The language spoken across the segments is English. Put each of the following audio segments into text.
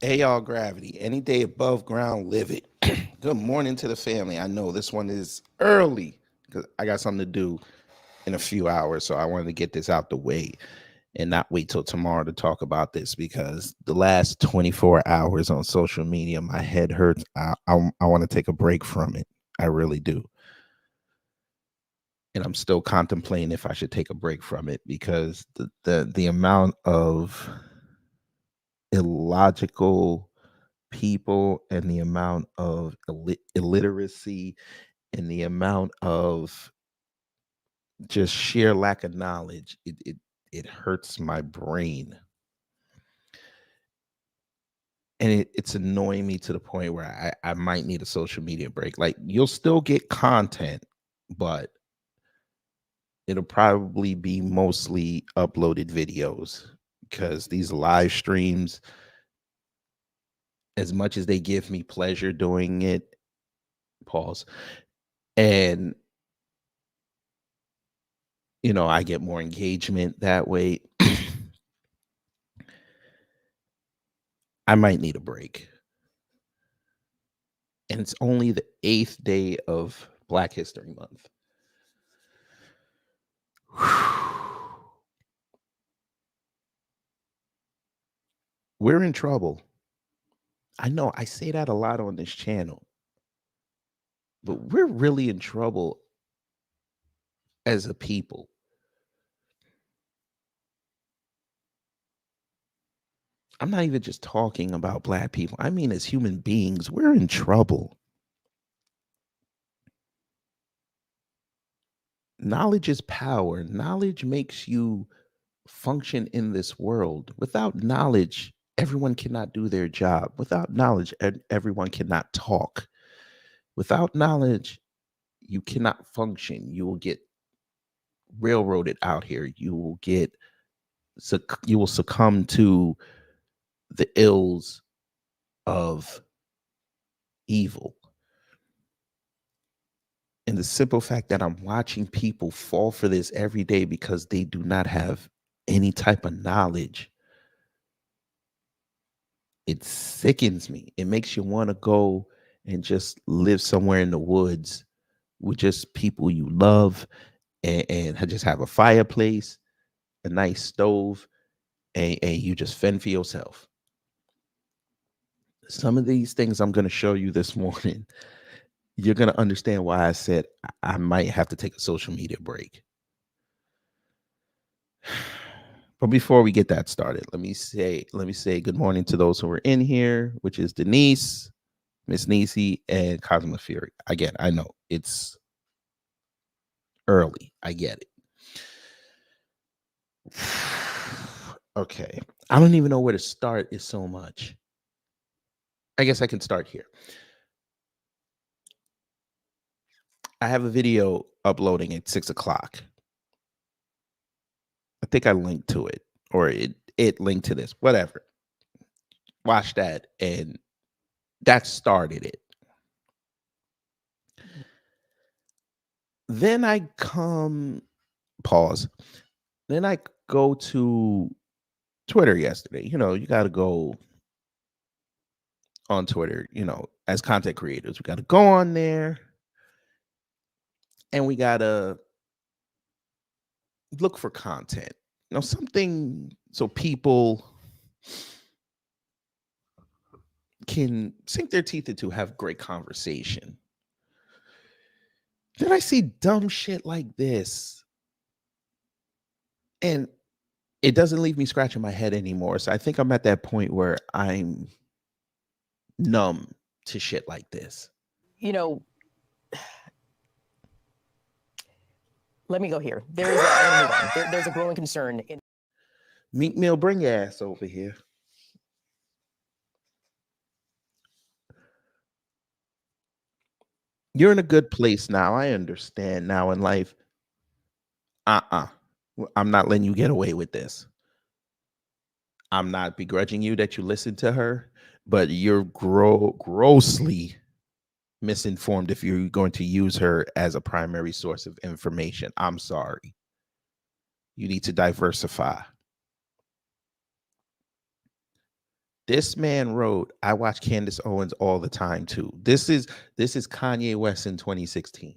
Hey, y'all, gravity. Any day above ground, live it. Good morning to the family. I know this one is early because I got something to do in a few hours. So I wanted to get this out the way and not wait till tomorrow to talk about this because the last 24 hours on social media, my head hurts. I want to take a break from it. I really do. And I'm still contemplating if I should take a break from it because the amount of illogical people and the amount of illiteracy and the amount of just sheer lack of knowledge, it hurts my brain. And it's annoying me to the point where I might need a social media break. Like, you'll still get content, but it'll probably be mostly uploaded videos because these live streams, as much as they give me pleasure doing it, pause, and I get more engagement that way. I might need a break. And it's only the 8th day of Black History Month. We're in trouble. I know I say that a lot on this channel, but we're really in trouble as a people. I'm not even just talking about Black people. I mean, as human beings, we're in trouble. Knowledge is power. Knowledge makes you function in this world. Without knowledge, everyone cannot do their job. Without knowledge, everyone cannot talk. Without knowledge, you cannot function. You will get railroaded out here. You will succumb to the ills of evil. And the simple fact that I'm watching people fall for this every day because they do not have any type of knowledge, it sickens me. It makes you want to go and just live somewhere in the woods with just people you love, and just have a fireplace, a nice stove, and you just fend for yourself. Some of these things I'm going to show you this morning, you're going to understand why I said I might have to take a social media break. But before we get that started, let me say good morning to those who are in here, which is Denise, Miss Nisi, and Cosmo Fury. Again, I know it's early. I get it. Okay. I don't even know where to start. Is so much. I guess I can start here. I have a video uploading at 6 o'clock. I think I linked to it, or it linked to this. Whatever. Watch that, and that started it. Then I come pause. Then I go to Twitter yesterday. You got to go on Twitter. As content creators, we got to go on there, and we got to look for content. Something so people can sink their teeth into, have great conversation. Then I see dumb shit like this, and it doesn't leave me scratching my head anymore. So I think I'm at that point where I'm numb to shit like this. You know, let me go here. There's a growing concern in Meek Mill, bring your ass over here. You're in a good place now. I understand now in life. Uh-uh. I'm not letting you get away with this. I'm not begrudging you that you listened to her, but you're grossly misinformed if you're going to use her as a primary source of information. I'm sorry. You need to diversify. This man wrote, I watch Candace Owens all the time too. This is Kanye West in 2016.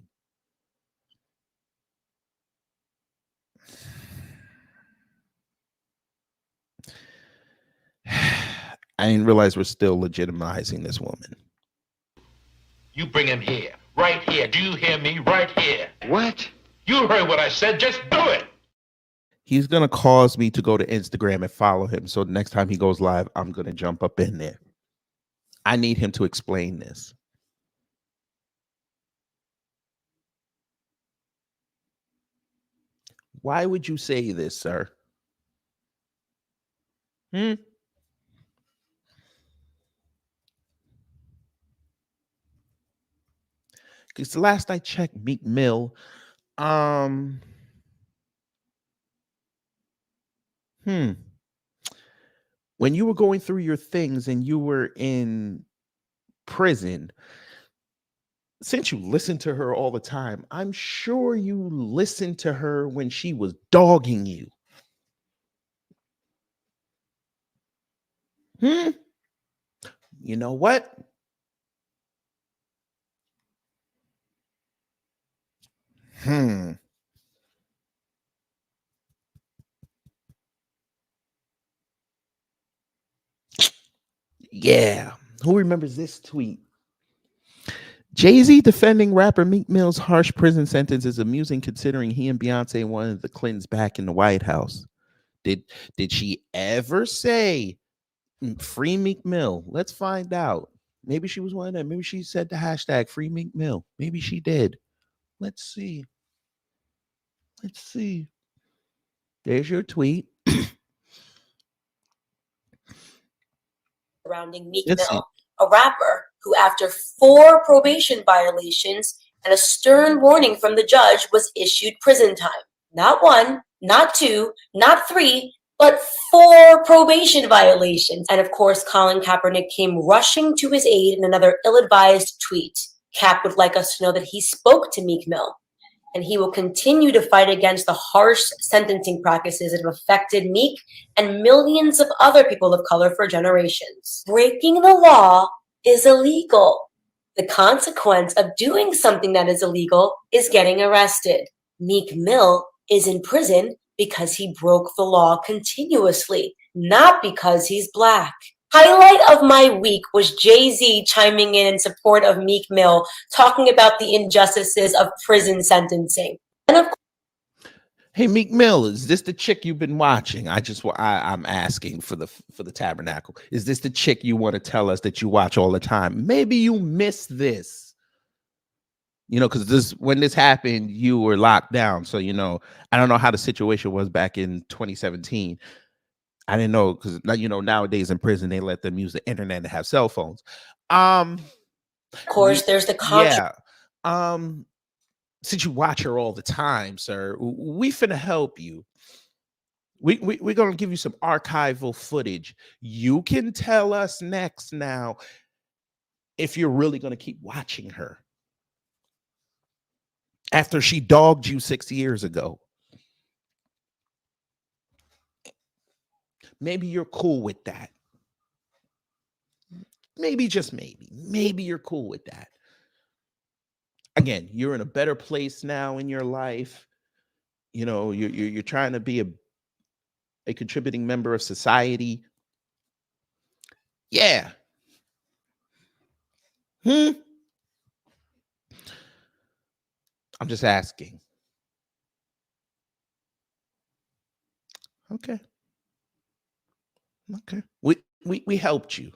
I didn't realize we're still legitimizing this woman. You bring him here. Right here. Do you hear me? Right here. What? You heard what I said. Just do it. He's going to cause me to go to Instagram and follow him. So next time he goes live, I'm going to jump up in there. I need him to explain this. Why would you say this, sir? Because the last I checked, Meek Mill, when you were going through your things and you were in prison, since you listen to her all the time, I'm sure you listened to her when she was dogging you. You know what? Yeah. Who remembers this tweet? Jay-Z defending rapper Meek Mill's harsh prison sentence is amusing considering he and Beyonce wanted the Clintons back in the White House. Did she ever say free Meek Mill? Let's find out. Maybe she was one of them. Maybe she said the hashtag free Meek Mill. Maybe she did. Let's see. Let's see. There's your tweet. Surrounding Meek Mill, a rapper who, after 4 probation violations and a stern warning from the judge, was issued prison time. Not 1, not 2, not 3, but 4 probation violations. And of course, Colin Kaepernick came rushing to his aid in another ill-advised tweet. Cap would like us to know that he spoke to Meek Mill, and he will continue to fight against the harsh sentencing practices that have affected Meek and millions of other people of color for generations. Breaking the law is illegal. The consequence of doing something that is illegal is getting arrested. Meek Mill is in prison because he broke the law continuously, not because he's Black. Highlight of my week was Jay-Z chiming in support of Meek Mill, talking about the injustices of prison sentencing. And of Hey, Meek Mill, is this the chick you've been watching? I'm asking for the Tabernacle. Is this the chick you want to tell us that you watch all the time? Maybe you missed this. Because when this happened, you were locked down. So, I don't know how the situation was back in 2017. I didn't know because nowadays in prison they let them use the internet and have cell phones. Of course, there's the controversy. Yeah. Since you watch her all the time, sir, we finna help you. We're gonna give you some archival footage. You can tell us next now if you're really gonna keep watching her after she dogged you 6 years ago. Maybe you're cool with that. Maybe, just maybe you're cool with that. Again, you're in a better place now in your life. You're trying to be a contributing member of society. Yeah. I'm just asking. Okay. We helped you.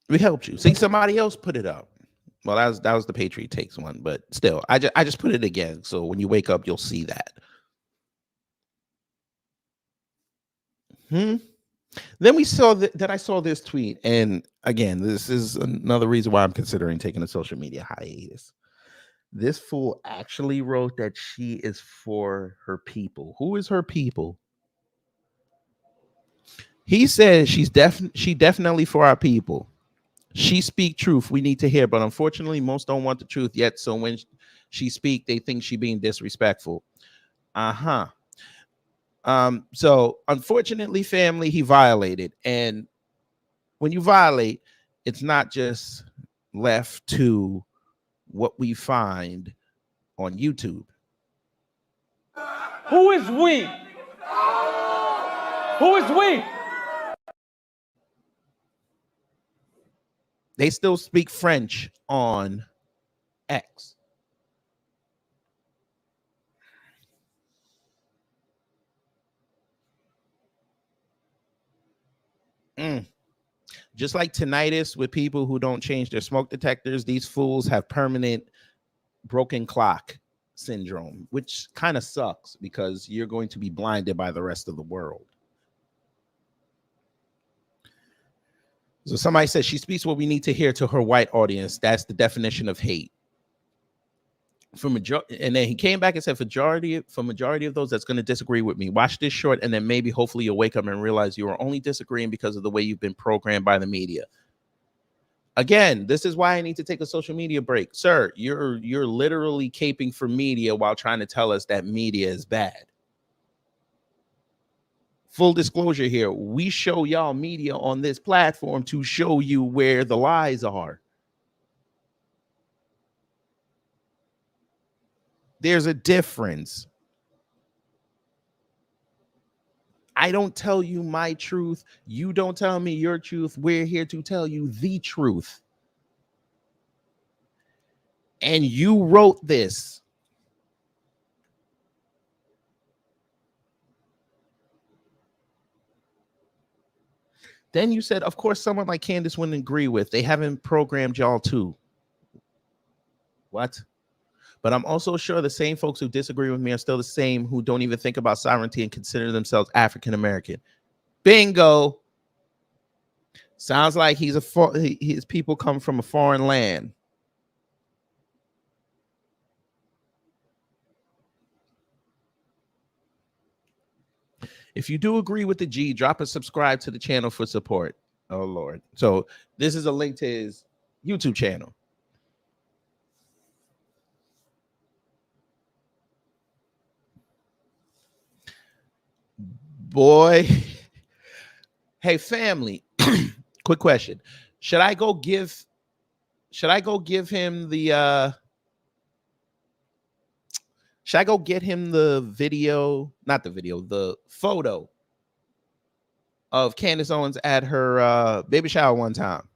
We helped you. See, somebody else put it up. Well, that was the Patriot Takes one, but still, I just put it again. So when you wake up, you'll see that. Then we saw that I saw this tweet, and again, this is another reason why I'm considering taking a social media hiatus. This fool actually wrote that she is for her people. Who is her people? He says she definitely for our people. She speak truth we need to hear, but unfortunately, most don't want the truth yet. So when she speak, they think she being disrespectful. So unfortunately, family, he violated. And when you violate, it's not just left to what we find on YouTube. Who is we? Who is we? They still speak French on X. Just like tinnitus with people who don't change their smoke detectors, these fools have permanent broken clock syndrome, which kind of sucks because you're going to be blinded by the rest of the world. So somebody says she speaks what we need to hear to her white audience. That's the definition of hate. And then he came back and said, for majority of those that's going to disagree with me, watch this short, and then maybe hopefully you'll wake up and realize you are only disagreeing because of the way you've been programmed by the media. Again, this is why I need to take a social media break. Sir, you're literally caping for media while trying to tell us that media is bad. Full disclosure here, we show y'all media on this platform to show you where the lies are. There's a difference. I don't tell you my truth. You don't tell me your truth. We're here to tell you the truth. And you wrote this. Then you said, of course, someone like Candace wouldn't agree with. They haven't programmed y'all too. What? But I'm also sure the same folks who disagree with me are still the same who don't even think about sovereignty and consider themselves African American. Bingo. Sounds like his people come from a foreign land. If you do agree with the G, drop a subscribe to the channel for support. Oh, Lord. So this is a link to his YouTube channel. Boy. Hey, family. Quick question. Should I go give him the should I go get him the video, not the video, the photo of Candace Owens at her baby shower one time?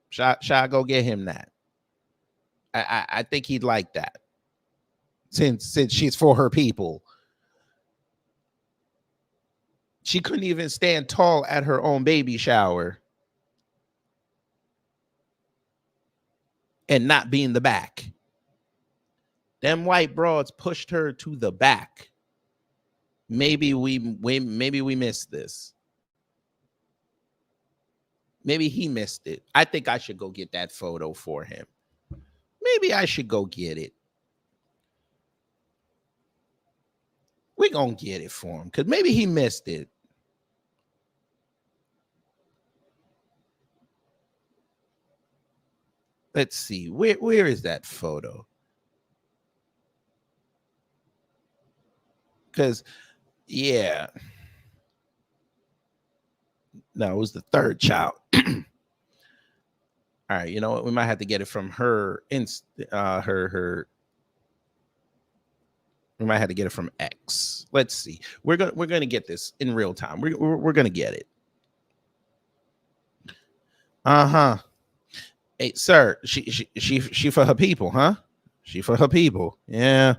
Should I go get him that? I think he'd like that. Since she's for her people. She couldn't even stand tall at her own baby shower and not be in the back. Them white broads pushed her to the back. Maybe we missed this. Maybe he missed it. I think I should go get that photo for him. Maybe I should go get it. We're going to get it for him because maybe he missed it. Let's see. Where is that photo? Because, yeah. No, it was the third child. All right, you know what? We might have to get it from her. We might have to get it from X. Let's see. We're gonna get this in real time. We're gonna get it. Hey, sir, she for her people, huh? She for her people. Yeah.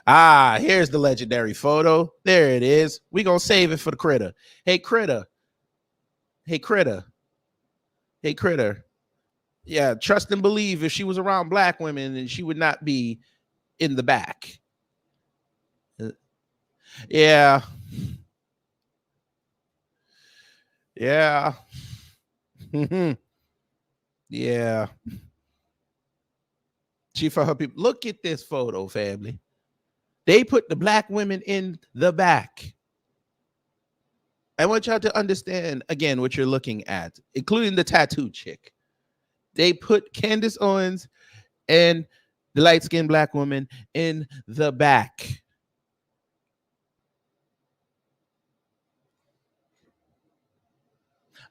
Ah, here's the legendary photo. There it is. We gonna save it for the critter. Hey, critter. Hey, critter. Hey, critter. Yeah, trust and believe if she was around black women, then she would not be in the back. Yeah. Yeah. Yeah. She for her people. Look at this photo, family. They put the black women in the back. I want y'all to understand, again, what you're looking at, including the tattoo chick. They put Candace Owens and the light-skinned black woman in the back.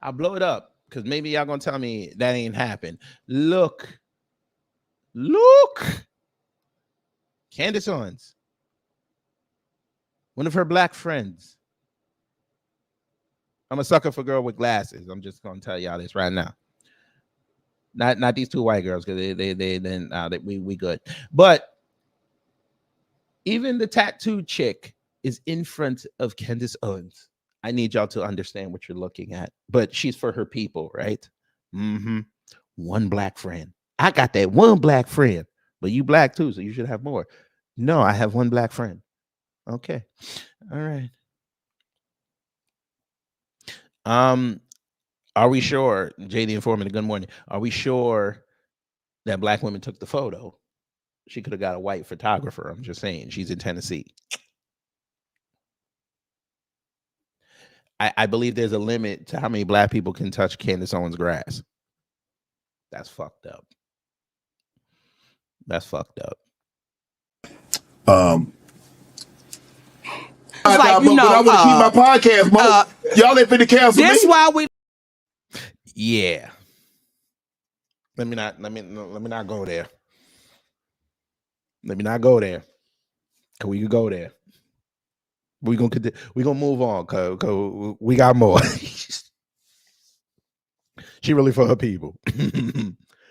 I'll blow it up because maybe y'all gonna tell me that ain't happened. Look. Candace Owens, one of her black friends. I'm a sucker for girl with glasses. I'm just gonna tell y'all this right now. Not these two white girls, because we good. But even the tattooed chick is in front of Candace Owens. I need y'all to understand what you're looking at. But she's for her people, right? Mm-hmm. One black friend. I got that one black friend, but you black too, so you should have more. No, I have one black friend. Okay. All right. Are we sure, JD Informant, good morning. Are we sure that black women took the photo? She could have got a white photographer. I'm just saying. She's in Tennessee. I believe there's a limit to how many black people can touch Candace Owens' grass. That's fucked up. That's fucked up. It's like, you know, but I want to keep my podcast, Mo. Y'all ain't finna cancel me. That's why we. Yeah. Let me not go there. Let me not go there. Cause we could go there. We're gonna move on, cause we got more. She really for her people.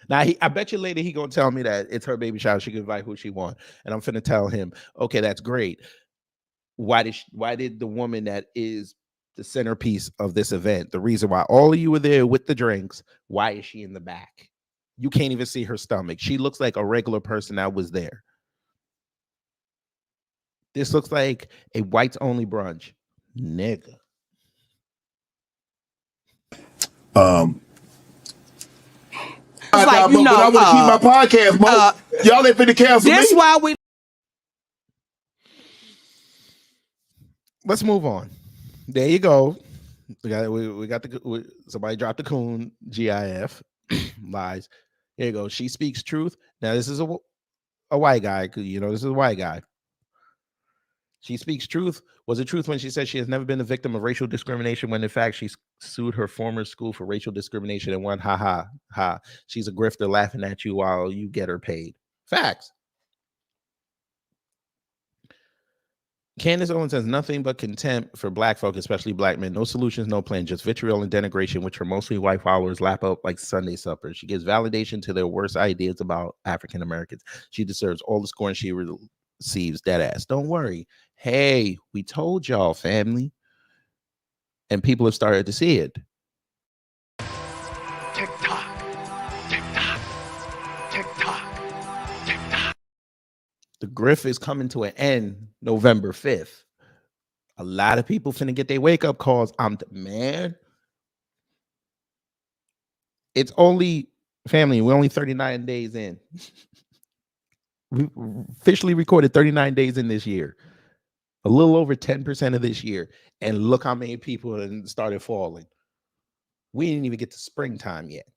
Now, I bet you later he gonna tell me that it's her baby shower. She can invite who she want, and I'm finna tell him, okay, that's great. Why did the woman that is the centerpiece of this event, the reason why all of you were there with the drinks, why is she in the back? You can't even see her stomach. She looks like a regular person that was there. This looks like a whites only brunch, nigga. It's like, you know, but I want to keep my podcast, Mo. Y'all ain't finna cancel me. That's why we. Let's move on. There you go. We got somebody dropped the coon. GIF lies. Here you go. She speaks truth. Now this is a white guy. You know, this is a white guy. She speaks truth. Was it truth when she said she has never been a victim of racial discrimination when in fact she sued her former school for racial discrimination and won? Ha ha ha. She's a grifter laughing at you while you get her paid. Facts. Candace Owens has nothing but contempt for black folk, especially black men. No solutions, no plan, just vitriol and denigration, which her mostly white followers lap up like Sunday supper. She gives validation to their worst ideas about African Americans. She deserves all the scorn she receives, dead ass. Don't worry. Hey, we told y'all, family. And people have started to see it. Tick-tock, tick-tock, tick-tock, tick-tock. The grift is coming to an end November 5th. A lot of people finna get their wake-up calls. Man, it's only, family, we're only 39 days in. We officially recorded 39 days in this year. A little over 10% of this year. And look how many people started falling. We didn't even get to springtime yet.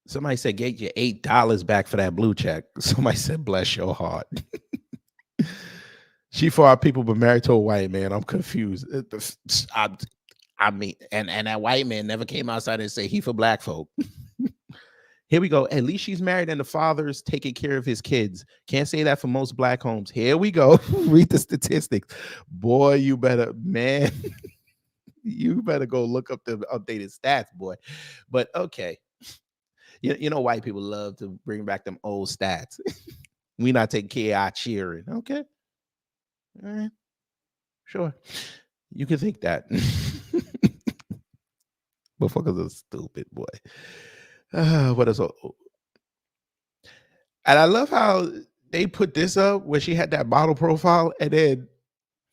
Somebody said, get your $8 back for that blue check. Somebody said, bless your heart. She for our people, but married to a white man. I'm confused. I mean, and that white man never came outside and say he for black folk. Here we go. At least she's married and the father's taking care of his kids. Can't say that for most black homes. Here we go. Read the statistics. Boy, you better, man. You better go look up the updated stats, boy. But okay. You know, white people love to bring back them old stats. We not taking care of our cheering. Okay. All right. Sure. You can think that. Motherfuckers are stupid, boy. What is? And I love how they put this up where she had that model profile, and then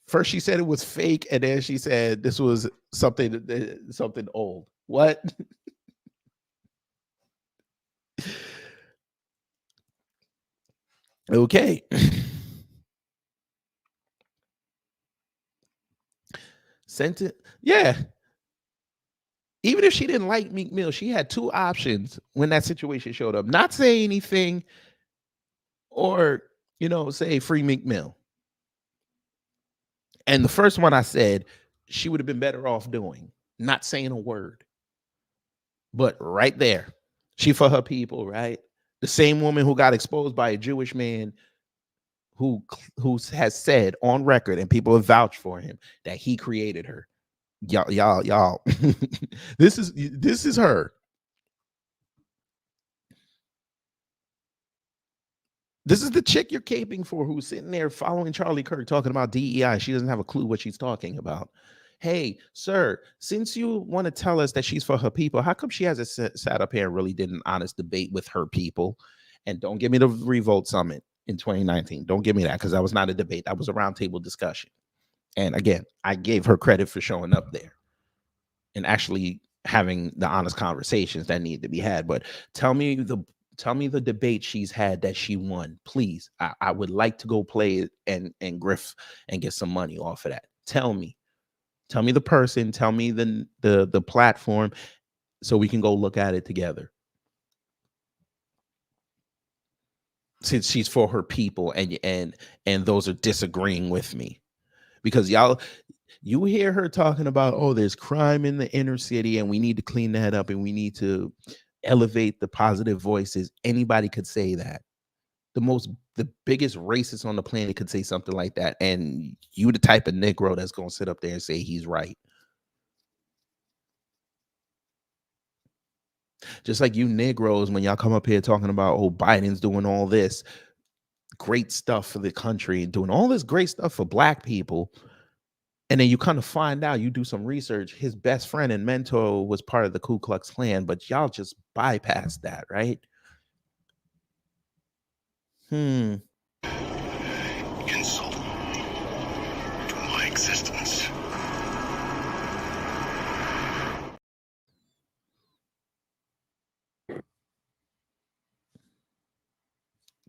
first she said it was fake, and then she said this was something old. What? Okay. Sent it. Yeah. Even if she didn't like Meek Mill, she had two options when that situation showed up. Not say anything or, say free Meek Mill. And the first one I said she would have been better off doing, not saying a word. But right there, she for her people, right? The same woman who got exposed by a Jewish man who has said on record, and people have vouched for him, that he created her. Y'all. this is her. This is the chick you're caping for, who's sitting there following Charlie Kirk talking about DEI. She doesn't have a clue what she's talking about. Hey, sir, since you want to tell us that she's for her people, how come she hasn't sat up here and really did an honest debate with her people? And don't give me the Revolt Summit in 2019. Don't give me that, because that was not a debate. That was a roundtable discussion. And again, I gave her credit for showing up there and actually having the honest conversations that need to be had. But tell me the debate she's had that she won, please. I would like to go play it and griff and get some money off of that. Tell me the person, tell me the platform, so we can go look at it together. Since she's for her people and those are disagreeing with me, because you hear her talking about, oh, there's crime in the inner city and we need to clean that up and we need to elevate the positive voices. Anybody could say that. The biggest racist on the planet could say something like that, and you the type of Negro that's gonna sit up there and say he's right. Just like you Negroes, when y'all come up here talking about, oh, Biden's doing all this great stuff for the country, doing all this great stuff for black people, and then you kind of find out, you do some research, his best friend and mentor was part of the Ku Klux Klan, but y'all just bypass that, right? Insult to my existence.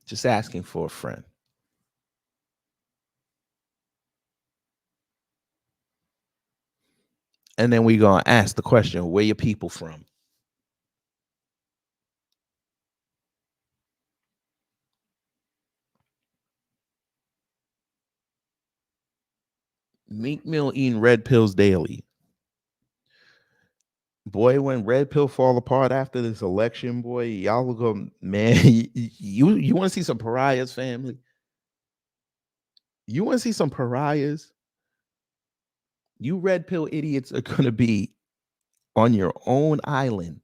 Just asking for a friend. And then we gonna ask the question, where your people from? Meek Mill eating red pills daily. Boy, when red pill fall apart after this election, boy, y'all will go, man. You want to see some pariahs, family? You want to see some pariahs? You red pill idiots are gonna be on your own island.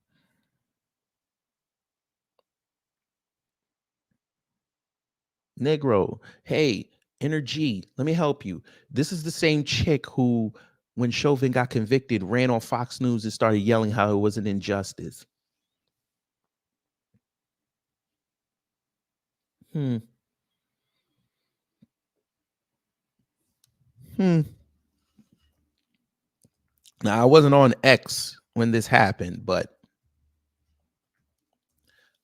Negro, hey, Energy, let me help you. This is the same chick who, when Chauvin got convicted, ran on Fox News and started yelling how it was an injustice. Now, I wasn't on X when this happened, but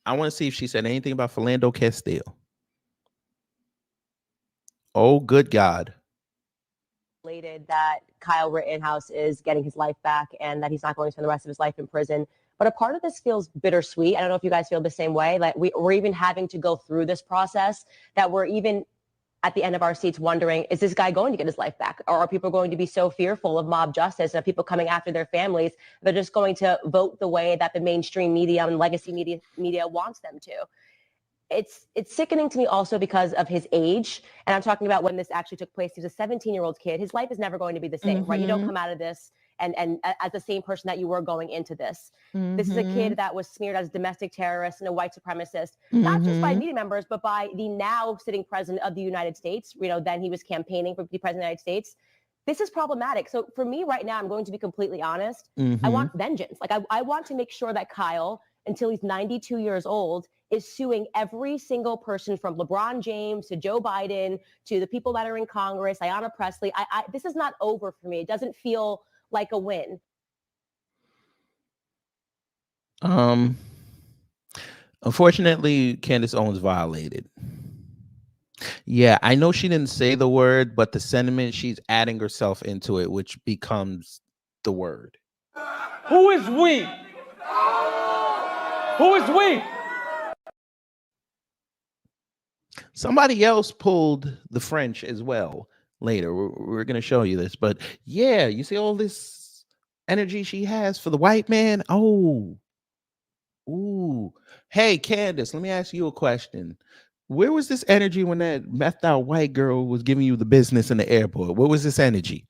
I want to see if she said anything about Philando Castile. Oh, good God. That Kyle Rittenhouse is getting his life back and that he's not going to spend the rest of his life in prison. But a part of this feels bittersweet. I don't know if you guys feel the same way. Like we're even having to go through this process, that we're even at the end of our seats wondering, is this guy going to get his life back? Or are people going to be so fearful of mob justice and of people coming after their families, they're just going to vote the way that the mainstream media and legacy media wants them to? It's sickening to me also because of his age. And I'm talking about when this actually took place. He's a 17-year-old kid. His life is never going to be the same, right? You don't come out of this and as the same person that you were going into this. This is a kid that was smeared as a domestic terrorist and a white supremacist, not just by media members, but by the now sitting president of the United States. You know, then he was campaigning for the president of the United States. This is problematic. So for me right now, I'm going to be completely honest. I want vengeance. Like I want to make sure that Kyle, until he's 92 years old, is suing every single person from LeBron James to Joe Biden to the people that are in Congress, Ayanna Pressley. This is not over for me. It doesn't feel like a win. Unfortunately, Candace Owens violated. Yeah, I know she didn't say the word, but the sentiment, she's adding herself into it, which becomes the word. Who is we? Who is we? Somebody else pulled the French as well. later. We're going to show you this. But yeah, you see all this energy she has for the white man. Oh, ooh. Hey, Candace, let me ask you a question. Where was this energy when that methed out white girl was giving you the business in the airport? Where was this energy?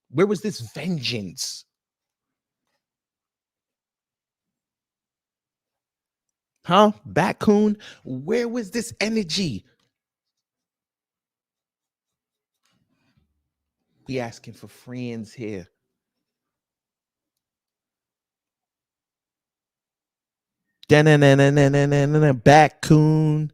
Where was this vengeance? Huh? Batcoon? Where was this energy? We asking for friends here. Batcoon.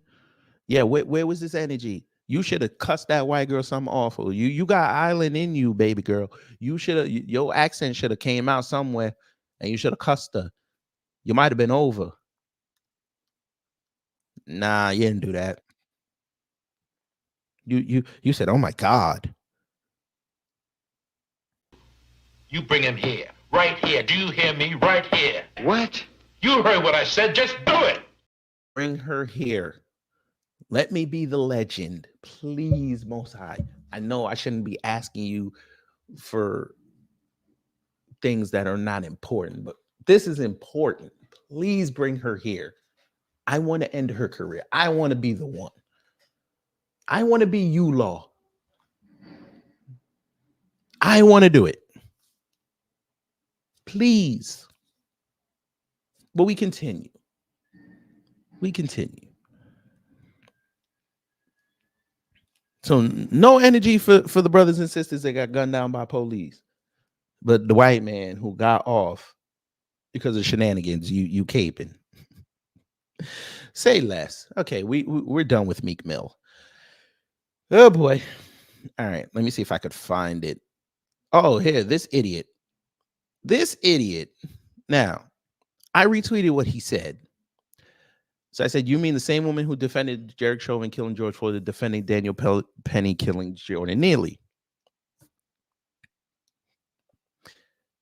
Yeah, where was this energy? You should have cussed that white girl something awful. You got island in you, baby girl. You should have your accent should have came out somewhere, and you should have cussed her. You might have been over. Nah, you didn't do that. You said, "Oh my God." You bring him here. Right here. Do you hear me? Right here. What? You heard what I said. Just do it. Bring her here. Let me be the legend, please, Most High. I know I shouldn't be asking you for things that are not important, but this is important. Please bring her here. I want to end her career. I want to be the one. I want to be you, Law. I want to do it. Please. But we continue. We continue. So no energy for the brothers and sisters that got gunned down by police. But the white man who got off because of shenanigans, you caping. Say less. Okay, we're done with Meek Mill. Oh boy. All right, let me see if I could find it. Oh, here, this idiot. This idiot. Now, I retweeted what he said. So I said, you mean the same woman who defended Derek Chauvin killing George Floyd, defending Daniel Penny killing Jordan Neely?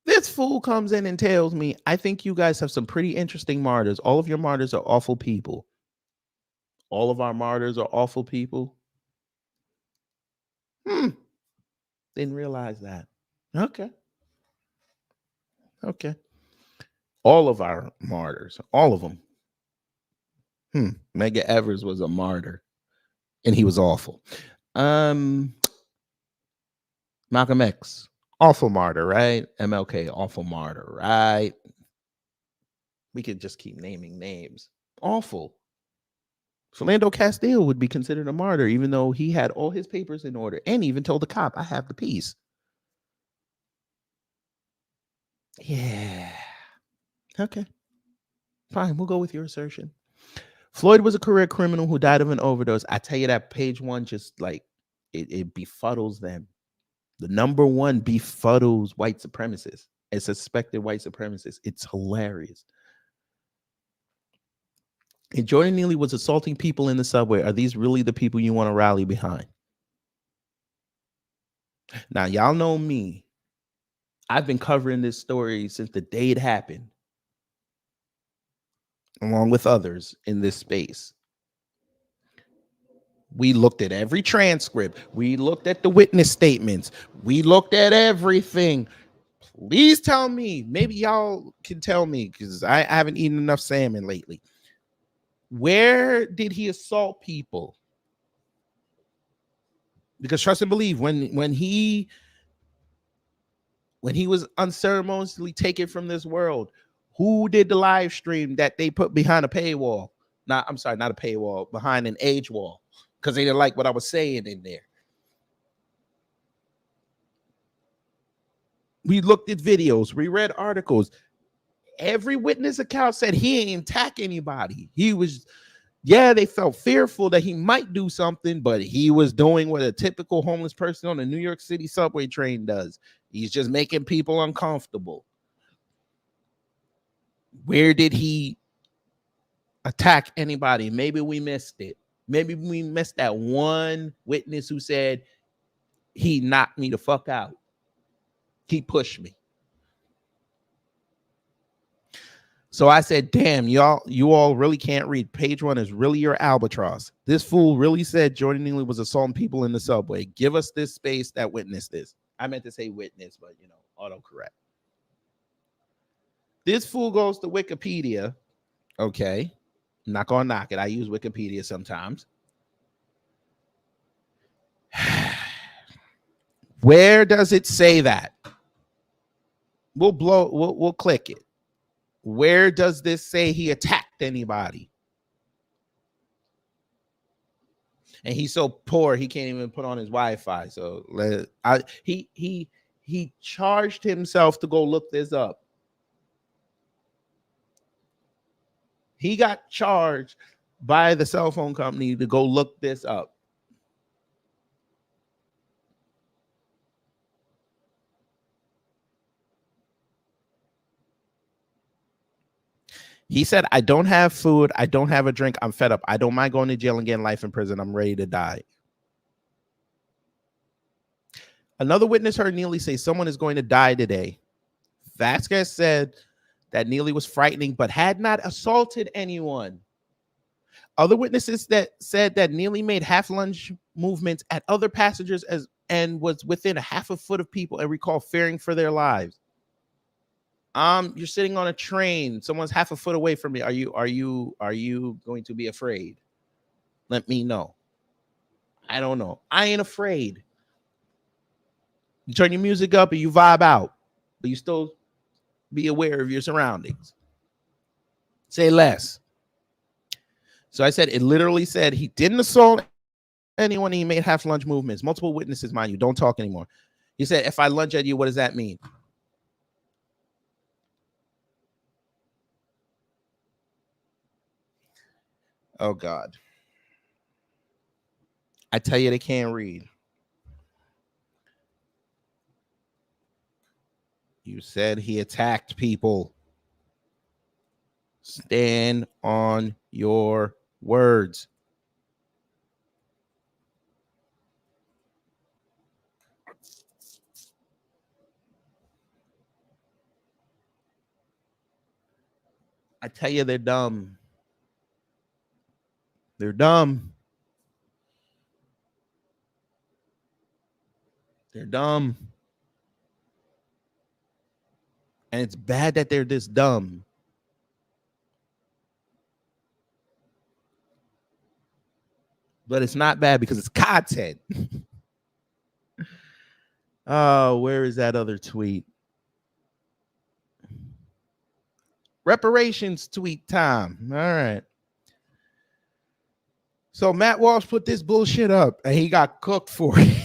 This fool comes in and tells me, I think you guys have some pretty interesting martyrs. All of your martyrs are awful people. All of our martyrs are awful people. Didn't realize that. Okay. Okay. All of our martyrs, all of them. Medgar Evers was a martyr, and he was awful. Malcolm X, awful martyr, right? MLK, awful martyr, right? We could just keep naming names. Awful. Philando Castile would be considered a martyr, even though he had all his papers in order and even told the cop, I have the piece. Yeah. Okay. Fine. We'll go with your assertion. Floyd was a career criminal who died of an overdose. I tell you that page one just like it befuddles them. The number one befuddles white supremacists and suspected white supremacists. It's hilarious. And Jordan Neely was assaulting people in the subway. Are these really the people you want to rally behind? Now, y'all know me. I've been covering this story since the day it happened, along with others in this space. We looked at every transcript. We looked at the witness statements. We looked at everything. Please tell me. Maybe y'all can tell me because I haven't eaten enough salmon lately. Where did he assault people? Because trust and believe, when he was unceremoniously taken from this world, who did the live stream that they put behind a paywall? Not a paywall, behind an age wall, because they didn't like what I was saying in there. We looked at videos, we read articles. Every witness account said he ain't attack anybody. He was, they felt fearful that he might do something, but he was doing what a typical homeless person on a New York City subway train does. He's just making people uncomfortable. Where did he attack anybody? Maybe we missed it. Maybe we missed that one witness who said he knocked me the fuck out. He pushed me. So I said, damn, you all really can't read. Page 1 is really your albatross. This fool really said Jordan Neely was assaulting people in the subway. Give us this space that witnessed this. I meant to say witness, but autocorrect. This fool goes to Wikipedia. Okay. I'm not going to knock it. I use Wikipedia sometimes. Where does it say that? We'll click it. Where does this say he attacked anybody? And he's so poor he can't even put on his Wi-Fi. So he charged himself to go look this up. He got charged by the cell phone company to go look this up. He said, I don't have food. I don't have a drink. I'm fed up. I don't mind going to jail and getting life in prison. I'm ready to die. Another witness heard Neely say someone is going to die today. Vasquez said that Neely was frightening, but had not assaulted anyone. Other witnesses that said that Neely made half lunge movements at other passengers and was within a half a foot of people and recall fearing for their lives. You're sitting on a train. Someone's half a foot away from me. Are you going to be afraid? Let me know. I don't know. I ain't afraid. You turn your music up and you vibe out, but you still be aware of your surroundings. Say less. So I said, it literally said he didn't assault anyone. He made half lunge movements. Multiple witnesses, mind you. Don't talk anymore. He said, if I lunge at you, what does that mean? Oh, God. I tell you, they can't read. You said he attacked people. Stand on your words. I tell you, they're dumb. They're dumb. They're dumb. And it's bad that they're this dumb. But it's not bad because it's content. Oh, where is that other tweet? Reparations tweet time. All right. So Matt Walsh put this bullshit up and he got cooked for it.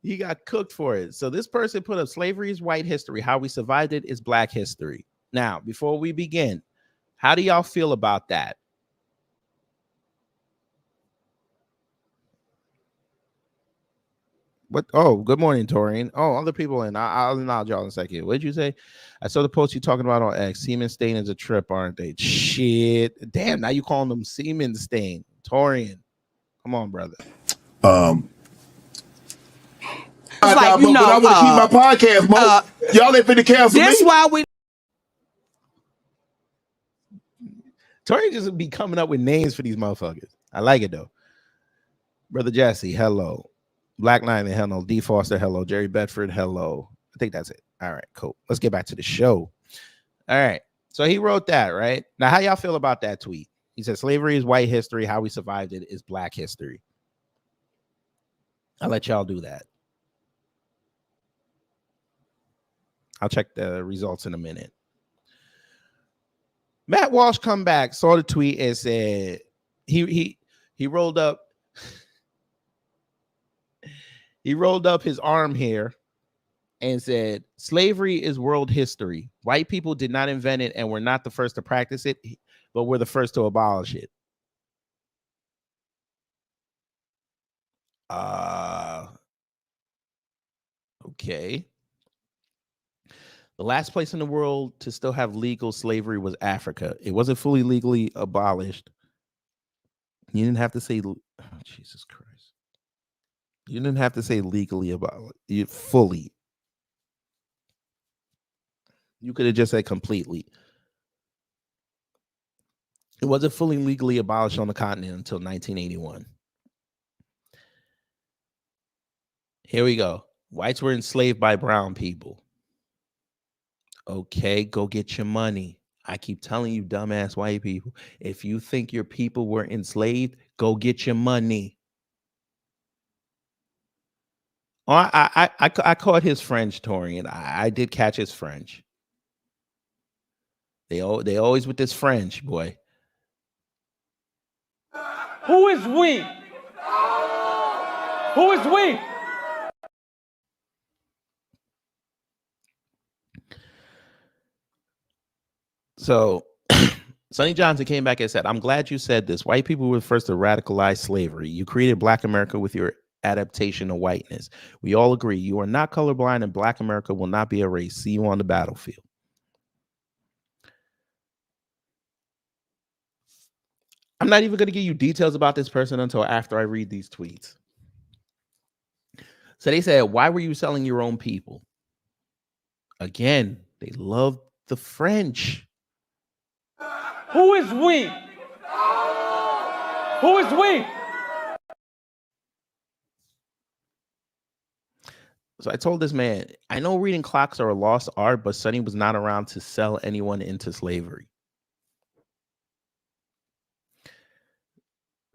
He got cooked for it. So this person put up slavery is white history. How we survived it is black history. Now, before we begin, how do y'all feel about that? What? Oh, good morning, Torian. Oh, other people in. I'll acknowledge y'all in a second. What did you say? I saw the post you talking about on X. Semen stain is a trip, aren't they? Shit. Damn, now you calling them semen stain. Torian. Come on, brother. But I want to keep my podcast, Mo. Y'all ain't finna cancel me. This why we. Torian just be coming up with names for these motherfuckers. I like it though. Brother Jesse, hello. Black Knight, hello. D Foster, hello. Jerry Bedford, hello. I think that's it. All right, cool. Let's get back to the show. All right. So he wrote that, right? Now, how y'all feel about that tweet? He said, slavery is white history. How we survived it is black history. I'll let y'all do that. I'll check the results in a minute. Matt Walsh come back, saw the tweet and said he rolled up. He rolled up his arm here and said, slavery is world history. White people did not invent it and were not the first to practice it, but we're the first to abolish it. Okay. The last place in the world to still have legal slavery was Africa. It wasn't fully legally abolished. You didn't have to say, oh, Jesus Christ. You didn't have to say legally abolished. You fully. You could have just said completely. It wasn't fully legally abolished on the continent until 1981. Here we go. Whites were enslaved by brown people. Okay, go get your money. I keep telling you, dumbass white people, if you think your people were enslaved, go get your money. Oh, I caught his French, Torian. I did catch his French. They always with this French, boy. Who is we? Who is we? So Sonny Johnson came back and said, I'm glad you said this. White people were the first to radicalize slavery. You created Black America with your adaptation of whiteness. We all agree you are not colorblind and Black America will not be erased. See you on the battlefield. I'm not even going to give you details about this person until after I read these tweets. So they said, why were you selling your own people? Again, they love the French. Who is we? Who is we? So I told this man, I know reading clocks are a lost art, but Sonny was not around to sell anyone into slavery.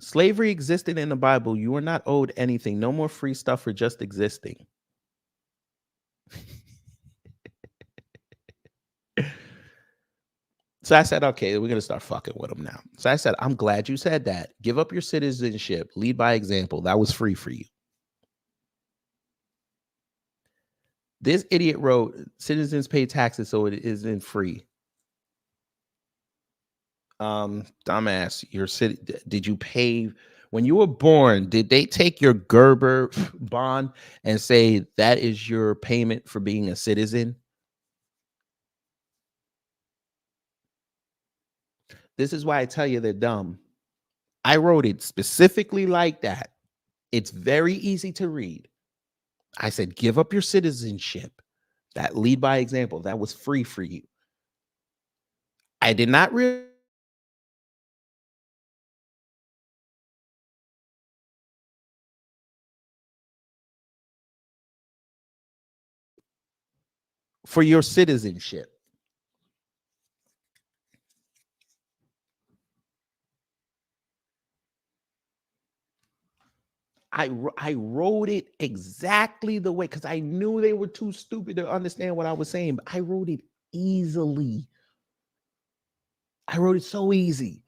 Slavery existed in the Bible. You are not owed anything. No more free stuff for just existing. So I said, okay, we're going to start fucking with him now. So I said, I'm glad you said that. Give up your citizenship. Lead by example. That was free for you. This idiot wrote, citizens pay taxes, so it isn't free. Dumbass, your city. Did you pay when you were born? Did they take your Gerber bond and say that is your payment for being a citizen? This is why I tell you they're dumb. I wrote it specifically like that. It's very easy to read. I said, give up your citizenship. That lead by example. That was free for you. I did not really. For your citizenship. I wrote it exactly the way, because I knew they were too stupid to understand what I was saying, but I wrote it easily. I wrote it so easy.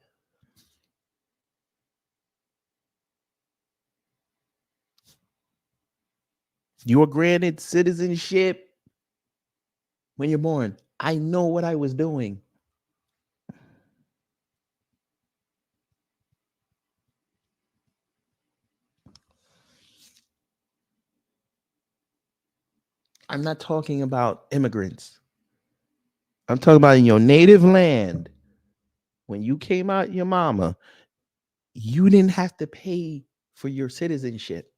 You were granted citizenship when you're born. I know what I was doing. I'm not talking about immigrants. I'm talking about in your native land. When you came out your mama, you didn't have to pay for your citizenship.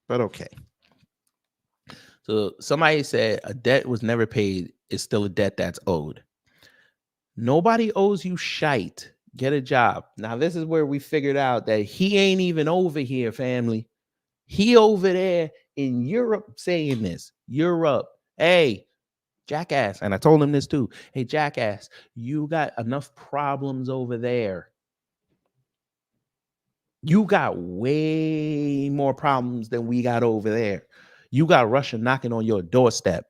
But okay. So somebody said a debt was never paid is still a debt that's owed. Nobody owes you shite. Get a job. Now, this is where we figured out that he ain't even over here, family. He over there in Europe saying this. Europe. Hey, jackass. And I told him this too. Hey, jackass, you got enough problems over there. You got way more problems than we got over there. You got Russia knocking on your doorstep.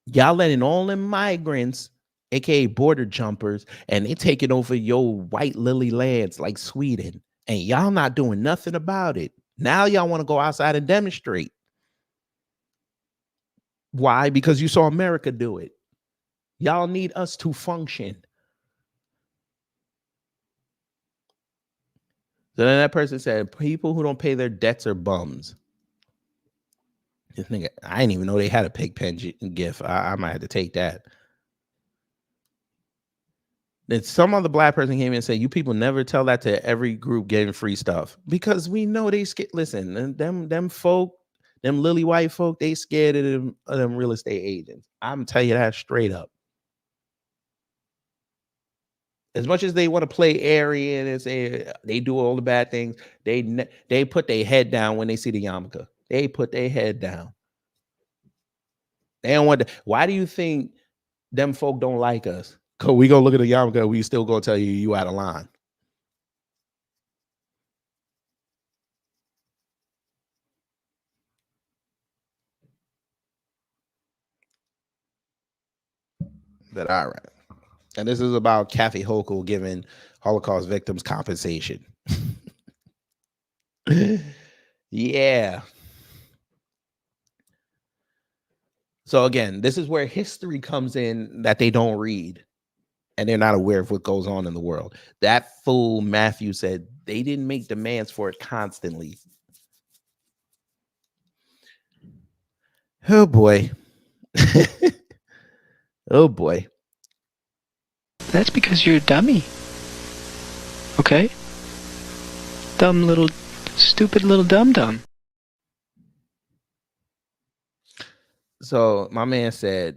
Y'all letting all them migrants, aka border jumpers, and they taking over your white lily lands like Sweden, and y'all not doing nothing about it. Now y'all want to go outside and demonstrate. Why? Because you saw America do it. Y'all need us to function. So then that person said, people who don't pay their debts are bums. This nigga, I didn't even know they had a pig pen gift. I might have to take that. Then some other black person came in and said, "You people never tell that to every group getting free stuff because we know they scared. Listen, them folk, them lily white folk, they scared of them real estate agents. I'm telling you that straight up. As much as they want to play Aryan and say they do all the bad things, they put their head down when they see the yarmulke. They put their head down. They don't want to. Why do you think them folk don't like us? Cause we gonna look at the yarmulke, we still gonna tell you out of line. But all right. And this is about Kathy Hochul giving Holocaust victims compensation. Yeah. So again, this is where history comes in that they don't read and they're not aware of what goes on in the world. That fool Matthew said they didn't make demands for it constantly. Oh boy. Oh boy. That's because you're a dummy. Okay? Stupid little dum-dum. So my man said,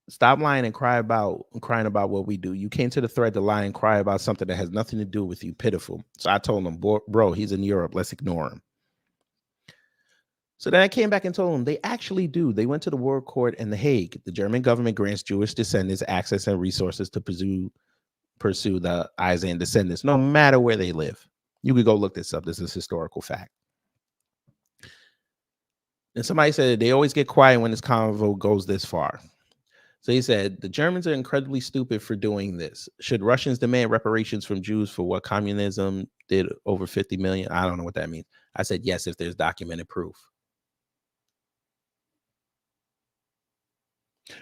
stop lying and crying about what we do. You came to the thread to lie and cry about something that has nothing to do with you. Pitiful. So I told him, bro, he's in Europe. Let's ignore him. So then I came back and told him they actually do. They went to the World Court in The Hague. The German government grants Jewish descendants access and resources to pursue the Isaiah descendants, no matter where they live. You could go look this up. This is historical fact. And somebody said they always get quiet when this convo goes this far. So he said, the Germans are incredibly stupid for doing this. Should Russians demand reparations from Jews for what communism did over 50 million? I don't know what that means. I said, yes, if there's documented proof.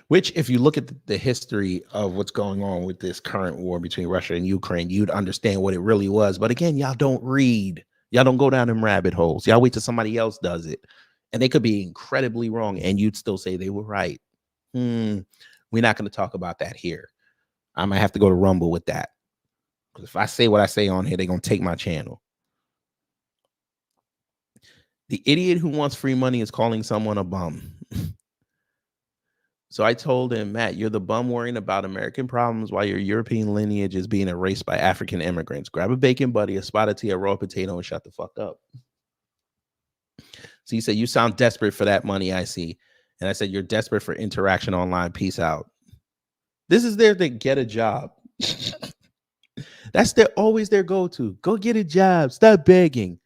Which, if you look at the history of what's going on with this current war between Russia and Ukraine, you'd understand what it really was. But again, y'all don't read. Y'all don't go down them rabbit holes. Y'all wait till somebody else does it. And they could be incredibly wrong, and you'd still say they were right. We're not going to talk about that here. I might have to go to Rumble with that. Because if I say what I say on here, they're going to take my channel. The idiot who wants free money is calling someone a bum. So I told him, Matt, you're the bum worrying about American problems while your European lineage is being erased by African immigrants. Grab a bacon buddy, a spot of tea, a raw potato, and shut the fuck up. So he said, you sound desperate for that money, I see. And I said, you're desperate for interaction online. Peace out. This is their thing. Get a job. That's always their go-to. Go get a job. Stop begging.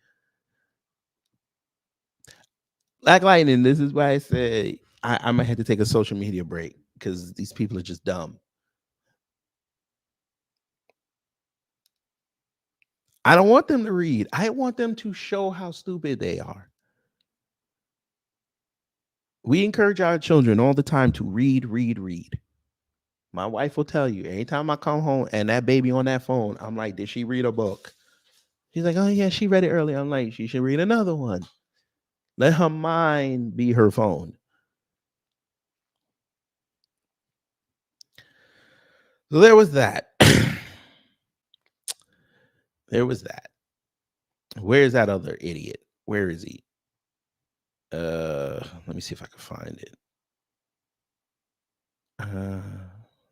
Black Lightning, this is why I say I might have to take a social media break because these people are just dumb. I don't want them to read. I want them to show how stupid they are. We encourage our children all the time to read, read, read. My wife will tell you, anytime I come home and that baby on that phone, I'm like, did she read a book? She's like, oh yeah, she read it earlier. I'm like, she should read another one. Let her mind be her phone. So there was that. There was that. Where is that other idiot? Where is he? Let me see if I can find it.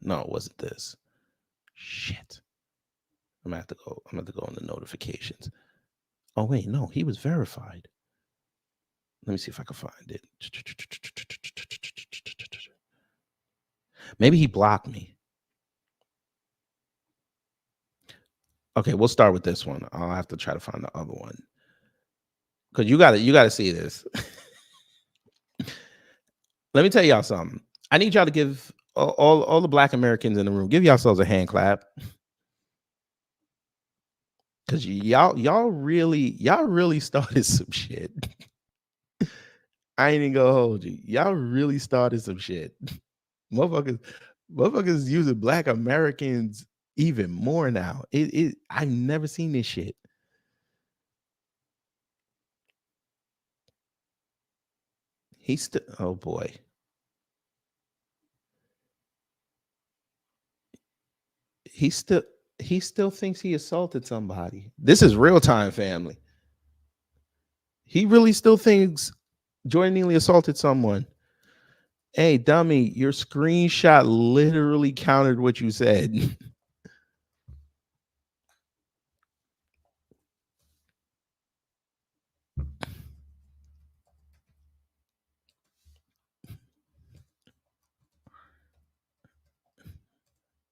No, it wasn't this. Shit. I'm gonna have to go on the notifications. Oh wait, no, he was verified. Let me see if I can find it. Maybe he blocked me. Okay, we'll start with this one. I'll have to try to find the other one. Because you gotta see this. Let me tell y'all something. I need y'all to give all the Black Americans in the room, give yourselves a hand clap. Because y'all really started some shit. I ain't even gonna hold you. Y'all really started some shit. Motherfuckers using Black Americans even more now. I've never seen this shit. Oh boy. he still thinks he assaulted somebody. This is real time, family. He really still thinks Jordan Neely assaulted someone. Hey, dummy, your screenshot literally countered what you said.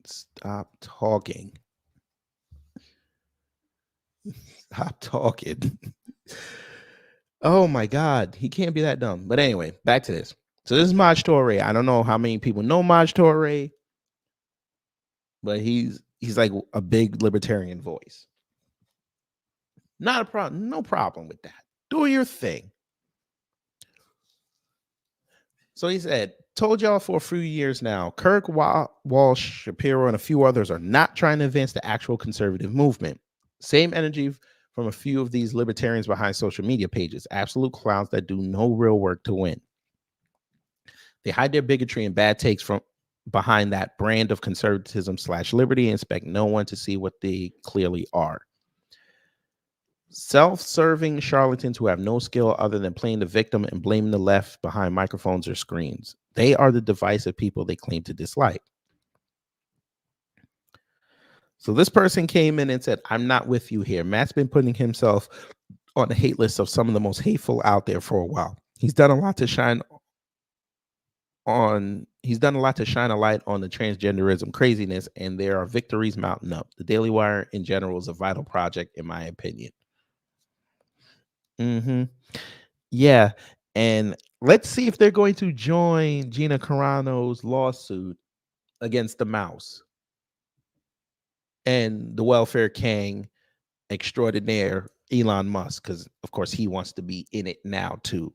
Stop talking. Stop talking. Oh my God, he can't be that dumb. But anyway, back to this. So this is Maj Toure. I don't know how many people know Maj Toure, but he's like a big libertarian voice. Not a problem. No problem with that. Do your thing. So he said, told y'all for a few years now, Kirk, Walsh, Shapiro, and a few others are not trying to advance the actual conservative movement. Same energy from a few of these libertarians behind social media pages, absolute clowns that do no real work to win. They hide their bigotry and bad takes from behind that brand of conservatism / liberty and expect no one to see what they clearly are. Self-serving charlatans who have no skill other than playing the victim and blaming the left behind microphones or screens. They are the divisive people they claim to dislike. So this person came in and said, I'm not with you here. Matt's been putting himself on the hate list of some of the most hateful out there for a while. He's done a lot to shine a light on the transgenderism craziness, and there are victories mounting up. The Daily Wire in general is a vital project, in my opinion. Yeah. And let's see if they're going to join Gina Carano's lawsuit against the mouse and the welfare king extraordinaire Elon Musk, because of course he wants to be in it now too.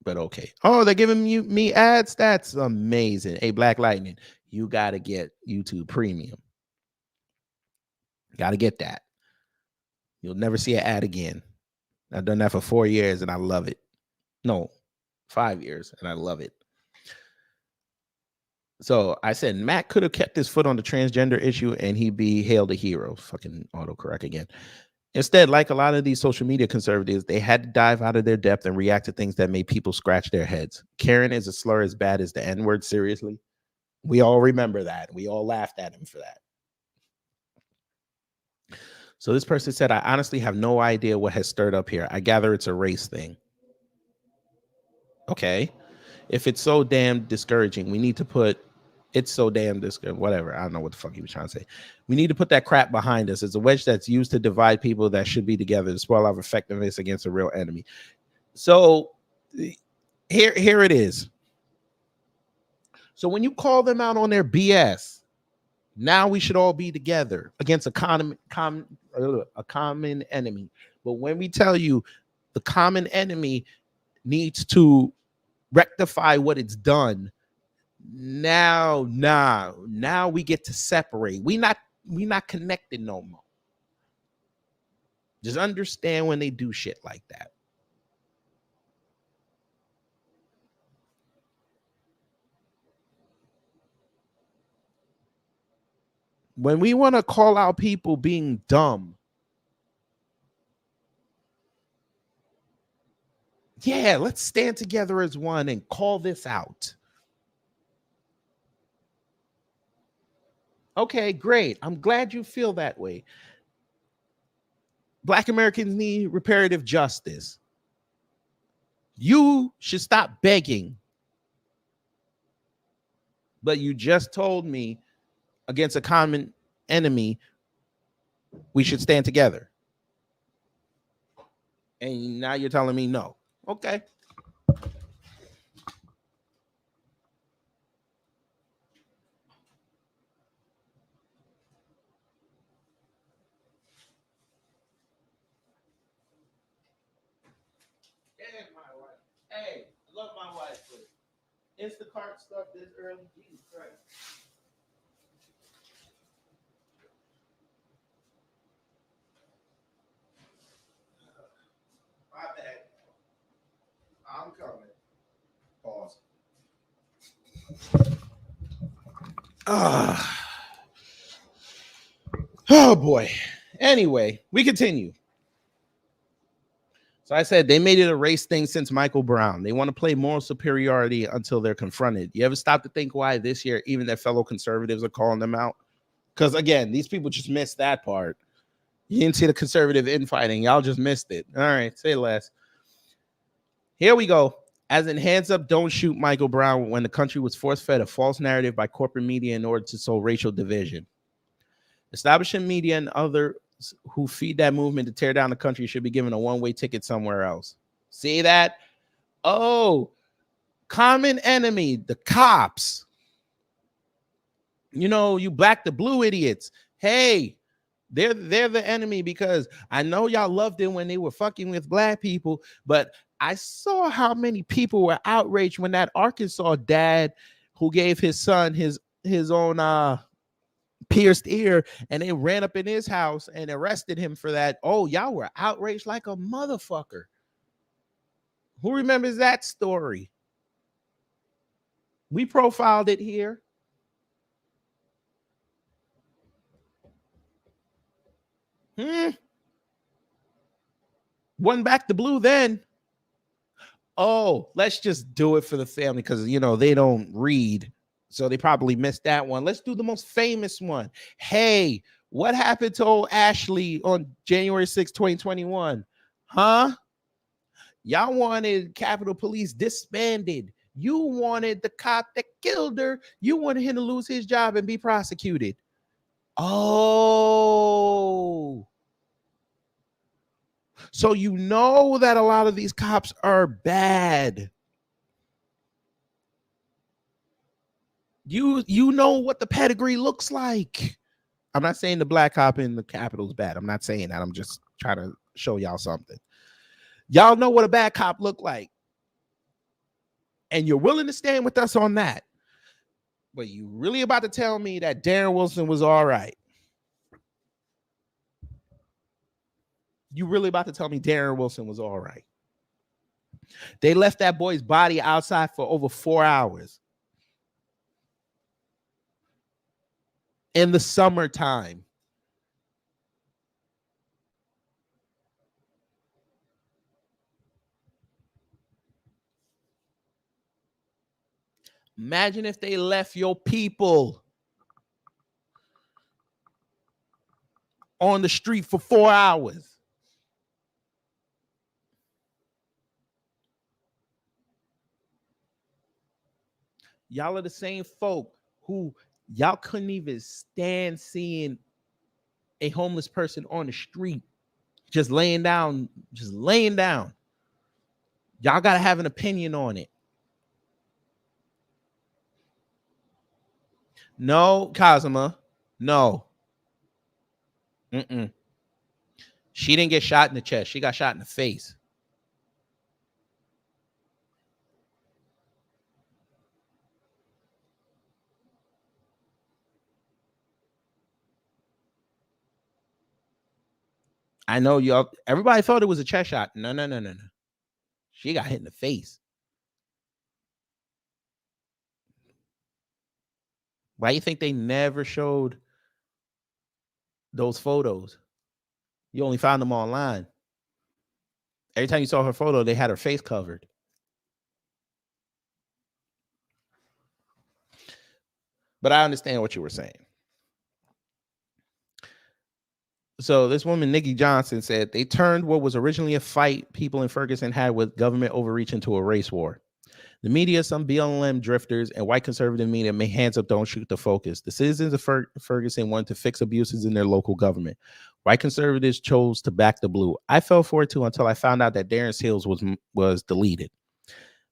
But okay. Oh, they're giving me ads. That's amazing. Hey, Black Lightning, you got to get YouTube Premium. Got to get that. You'll never see an ad again. I've done that for 4 years and I love it. No, 5 years and I love it. So I said Matt could have kept his foot on the transgender issue and he'd be hailed a hero. Fucking autocorrect again. Instead, like a lot of these social media conservatives, they had to dive out of their depth and react to things that made people scratch their heads. Karen is a slur as bad as the N-word. Seriously. We all remember that. We all laughed at him for that. So this person said, I honestly have no idea what has stirred up here. I gather it's a race thing. Okay. If it's so damn discouraging, we need to put it's so damn discouraging. Whatever. I don't know what the fuck he was trying to say. We need to put that crap behind us. It's a wedge that's used to divide people that should be together to spoil our effectiveness against a real enemy. So here it is. So when you call them out on their BS, now we should all be together against a common enemy. But when we tell you the common enemy needs to rectify what it's done, now we get to separate. We not connected no more. Just understand when they do shit like that. When we want to call out people being dumb, yeah, let's stand together as one and call this out. Okay, great. I'm glad you feel that way. Black Americans need reparative justice. You should stop begging. But you just told me against a common enemy, we should stand together. And now you're telling me no. Okay. Hey, I love my wife, but Instacart stuff this early, Jesus Christ. My bad. I'm coming. Pause. Oh boy. Anyway, we continue. So I said they made it a race thing since Michael Brown. They want to play moral superiority until they're confronted. You ever stop to think why this year even their fellow conservatives are calling them out? Because again, these people just missed that part. You didn't see the conservative infighting. Y'all just missed it. All right, say less. Here we go. As in hands up, don't shoot Michael Brown when the country was force-fed a false narrative by corporate media in order to sow racial division. Establishment media and others who feed that movement to tear down the country should be given a one-way ticket somewhere else. See that? Oh, common enemy, the cops. You know, you black the blue idiots. Hey, they're the enemy because I know y'all loved it when they were fucking with black people, but I saw how many people were outraged when that Arkansas dad who gave his son his own pierced ear, and they ran up in his house and arrested him for that. Oh, y'all were outraged like a motherfucker. Who remembers that story? We profiled it here. One back to blue then. Oh, let's just do it for the family because, you know, they don't read. So they probably missed that one. Let's do the most famous one. Hey, what happened to old Ashley on January 6, 2021? Huh? Y'all wanted Capitol Police disbanded. You wanted the cop that killed her. You wanted him to lose his job and be prosecuted. Oh. So you know that a lot of these cops are bad. You know what the pedigree looks like. I'm not saying the black cop in the Capitol is bad. I'm not saying that. I'm just trying to show y'all something. Y'all know what a bad cop look like. And you're willing to stand with us on that. But you really about to tell me that Darren Wilson was all right? You really about to tell me Darren Wilson was all right? They left that boy's body outside for over 4 hours. In the summertime. Imagine if they left your people on the street for 4 hours. Y'all are the same folk who y'all couldn't even stand seeing a homeless person on the street just laying down. Y'all got to have an opinion on it. No, Kazuma. No. She didn't get shot in the chest. She got shot in the face. I know y'all. Everybody thought it was a chest shot. No. She got hit in the face. Why do you think they never showed those photos? You only found them online. Every time you saw her photo, they had her face covered. But I understand what you were saying. So this woman, Nikki Johnson, said they turned what was originally a fight people in Ferguson had with government overreach into a race war. The media, some BLM drifters, and white conservative media made hands up, don't shoot the focus. The citizens of Ferguson wanted to fix abuses in their local government. White conservatives chose to back the blue. I fell for it too until I found out that Darren Seals was deleted.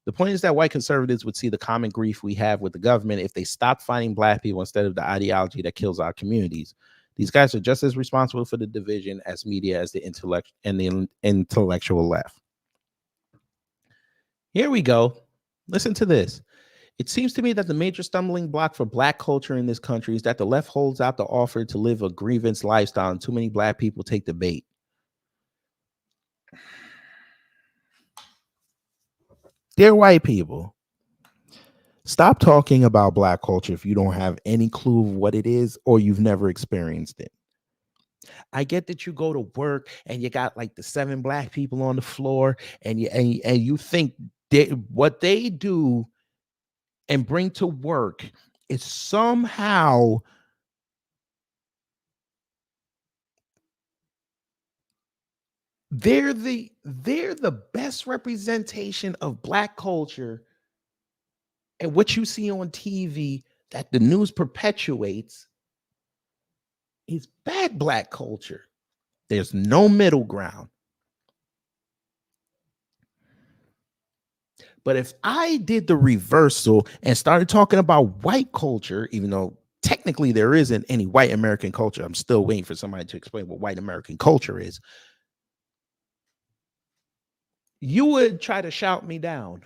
The point is that white conservatives would see the common grief we have with the government if they stopped fighting black people instead of the ideology that kills our communities. These guys are just as responsible for the division as media, as the intellect and the intellectual left. Here we go. Listen to this. It seems to me that the major stumbling block for black culture in this country is that the left holds out the offer to live a grievance lifestyle, and too many black people take the bait. Dear white people, Stop talking about Black culture if you don't have any clue of what it is or you've never experienced it. I get that you go to work and you got like the 7 Black people on the floor, and you think what they do and bring to work is somehow they're the best representation of Black culture, and what you see on TV that the news perpetuates is bad Black culture. There's no middle ground. But if I did the reversal and started talking about white culture, even though technically there isn't any white American culture, I'm still waiting for somebody to explain what white American culture is, you would try to shout me down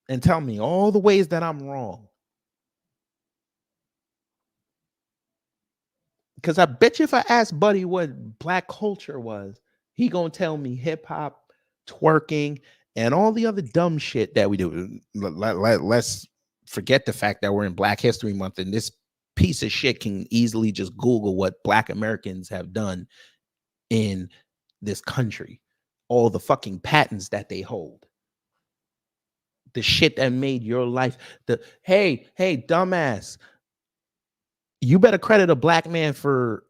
and tell me all the ways that I'm wrong. Because I bet you if I asked Buddy what Black culture was, he gonna tell me hip hop, twerking, and all the other dumb shit that we do. Let's forget the fact that we're in Black History Month and this piece of shit can easily just Google what Black Americans have done in this country. All the fucking patents that they hold. The shit that made your life. Hey, dumbass. You better credit a Black man for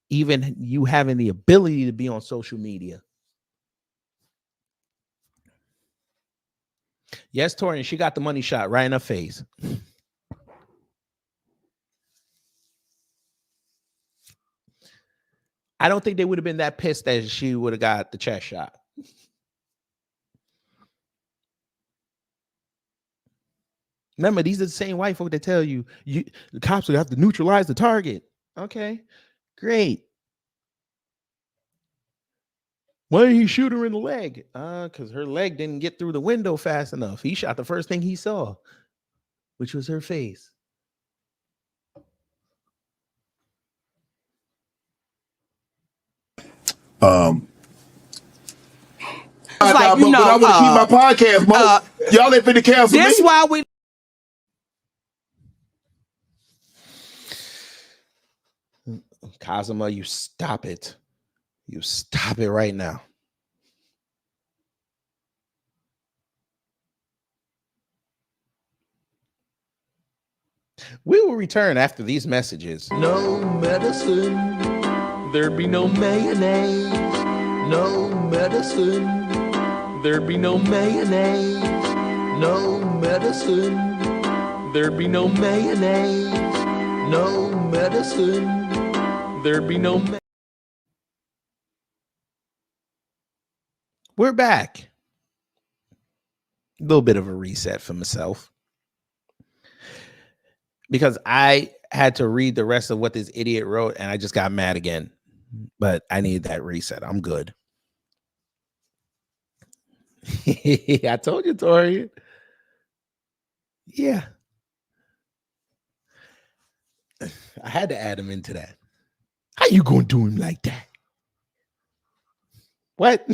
even you having the ability to be on social media. Yes, Torian, she got the money shot right in her face. I don't think they would have been that pissed that she would have got the chest shot. Remember, these are the same white folk that tell you the cops would have to neutralize the target. Okay, great. Why did he shoot her in the leg? Because her leg didn't get through the window fast enough. He shot the first thing he saw, which was her face. It's like, but I want to keep my podcast, Mo. Y'all ain't finna cancel me. That's why we. Kazuma, you stop it. You stop it right now. We will return after these messages. No medicine, there be no mayonnaise. No medicine, there be no mayonnaise. No medicine, there be no mayonnaise. No medicine, there be no mayonnaise. We're back. A little bit of a reset for myself, because I had to read the rest of what this idiot wrote and I just got mad again. But I need that reset. I'm good. I told you, Tori. Yeah. I had to add him into that. How you gonna do him like that? What?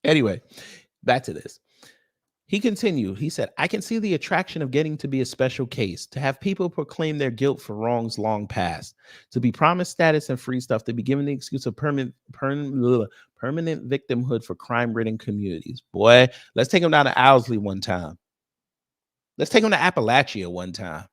Anyway, back to this. He continued. He said, I can see the attraction of getting to be a special case, to have people proclaim their guilt for wrongs long past, to be promised status and free stuff, to be given the excuse of permanent victimhood for crime-ridden communities. Boy, let's take him down to Owsley one time. Let's take him to Appalachia one time.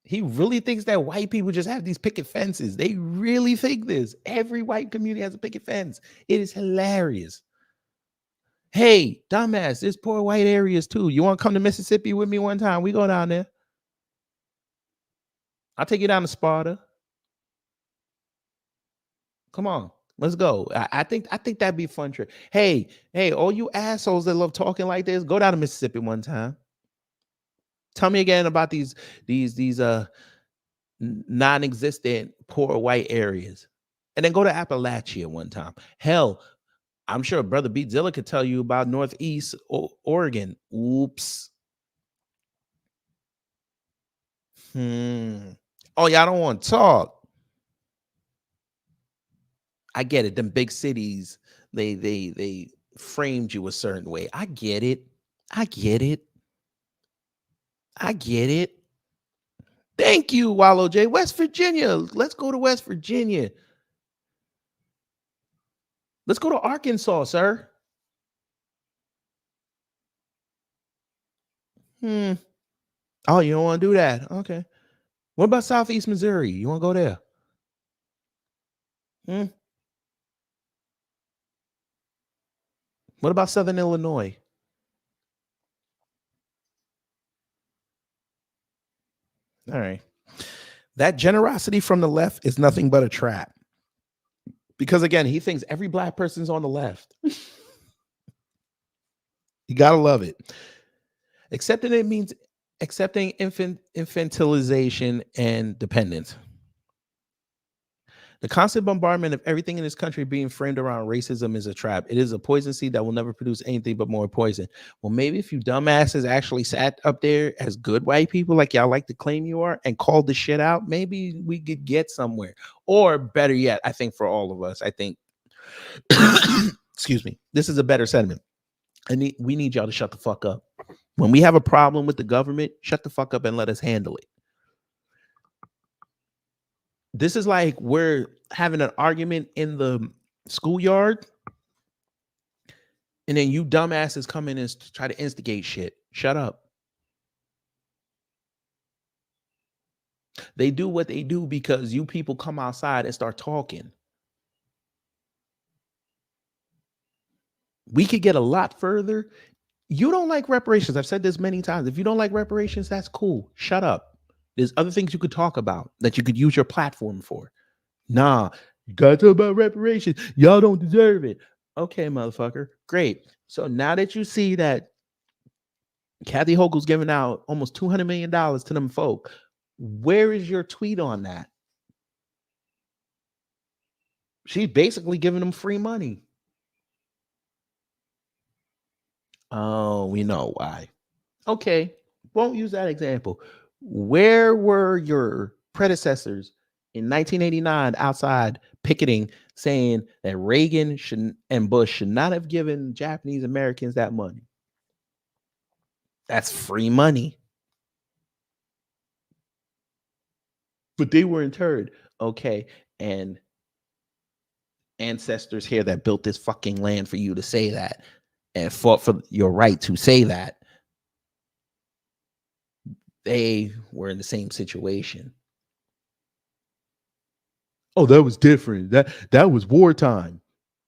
He really thinks that white people just have these picket fences. They really think this. Every white community has a picket fence. It is hilarious. Hey, dumbass, there's poor white areas too. You want to come to Mississippi with me one time? We go down there. I'll take you down to Sparta. Come on, let's go. I think that'd be a fun trip. Hey, all you assholes that love talking like this, go down to Mississippi one time. Tell me again about these non-existent poor white areas, and then go to Appalachia one time. Hell, I'm sure Brother Beat Zilla could tell you about Northeast Oregon. Oops. Oh, y'all don't want to talk. I get it. Them big cities, they framed you a certain way. I get it. I get it. I get it. Thank you, Wallow J. West Virginia. Let's go to West Virginia. Let's go to Arkansas, sir. Oh, you don't want to do that? Okay. What about Southeast Missouri? You want to go there? What about Southern Illinois? All right. That generosity from the left is nothing but a trap. Because again, he thinks every black person's on the left. You gotta love it. Accepting it means accepting infantilization and dependence. The constant bombardment of everything in this country being framed around racism is a trap. It is a poison seed that will never produce anything but more poison. Well, maybe if you dumbasses actually sat up there as good white people, like y'all like to claim you are, and called the shit out, maybe we could get somewhere. Or better yet, I think for all of us, I think, excuse me, this is a better sentiment. We need y'all to shut the fuck up. When we have a problem with the government, shut the fuck up and let us handle it. This is like we're having an argument in the schoolyard, and then you dumbasses come in and try to instigate shit. Shut up. They do what they do because you people come outside and start talking. We could get a lot further. You don't like reparations. I've said this many times. If you don't like reparations, that's cool. Shut up. There's other things you could talk about that you could use your platform for. Nah, you gotta talk about reparations. Y'all don't deserve it. Okay, motherfucker. Great. So now that you see that Kathy Hochul's giving out almost $200 million to them folk, where is your tweet on that? She's basically giving them free money. Oh, we know why. Okay, won't use that example. Where were your predecessors in 1989 outside picketing saying that Reagan and Bush should not have given Japanese Americans that money? That's free money. But they were interred. Okay, and ancestors here that built this fucking land for you to say that and fought for your right to say that, they were in the same situation. Oh, that was different. That was wartime.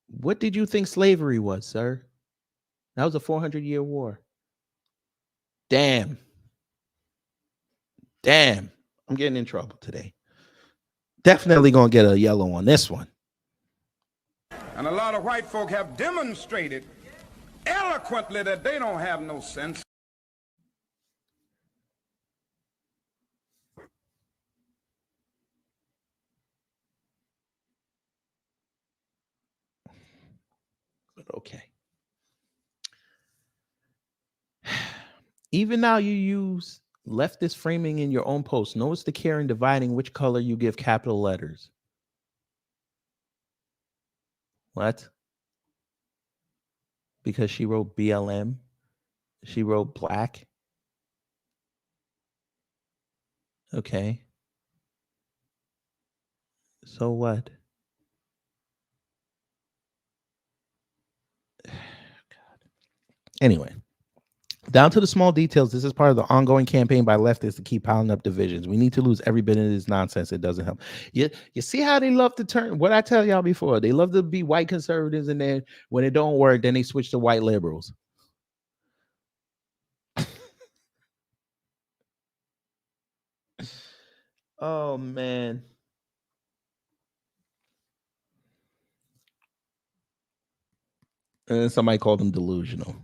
What did you think slavery was, sir? That was a 400-year war. Damn. I'm getting in trouble today. Definitely gonna get a yellow on this one. And a lot of white folk have demonstrated eloquently that they don't have no sense. Okay. Even now you use leftist framing in your own post. Notice the care in dividing which color you give capital letters. What? Because she wrote BLM. She wrote black. Okay. So what? God. Anyway, down to the small details. This is part of the ongoing campaign by leftists to keep piling up divisions. We need to lose every bit of this nonsense. It doesn't help. You see how they love to turn, what I tell y'all before, they love to be white conservatives, and then when it don't work, then they switch to white liberals. Oh, man. And somebody called them delusional.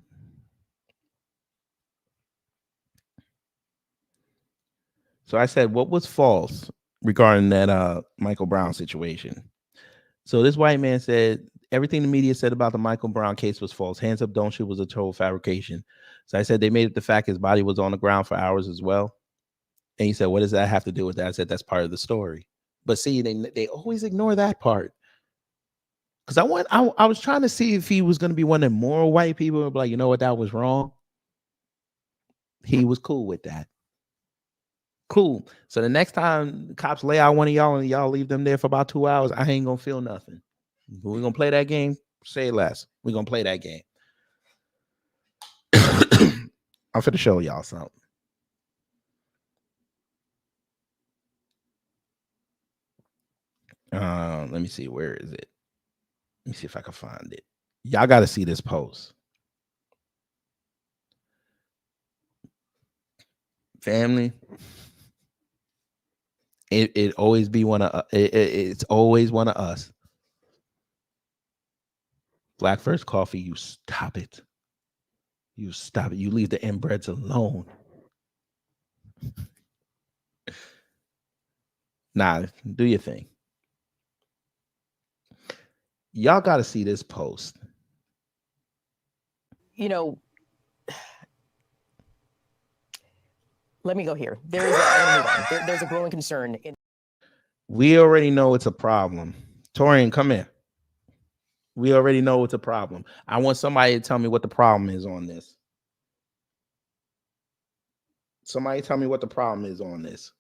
So I said, what was false regarding that Michael Brown situation? So this white man said, everything the media said about the Michael Brown case was false. Hands up, don't shoot was a total fabrication. So I said, they made it the fact his body was on the ground for hours as well. And he said, what does that have to do with that? I said, that's part of the story. But see, they always ignore that part. Because I was trying to see if he was going to be one of the more white people and be like, you know what, that was wrong. He was cool with that. Cool. So the next time cops lay out one of y'all and y'all leave them there for about 2 hours, I ain't gonna feel nothing. But we're gonna play that game. Say less. We're gonna play that game. I'm finna show y'all something. Let me see. Where is it? Let me see if I can find it. Y'all got to see this post. Family. It always be one of it's always one of us. Black First Coffee, you stop it. You stop it. You leave the inbreds alone. Nah, do your thing. Y'all got to see this post. You know, let me go here. There's a growing concern. We already know it's a problem. Torian, come here. We already know it's a problem. I want somebody to tell me what the problem is on this. Somebody tell me what the problem is on this.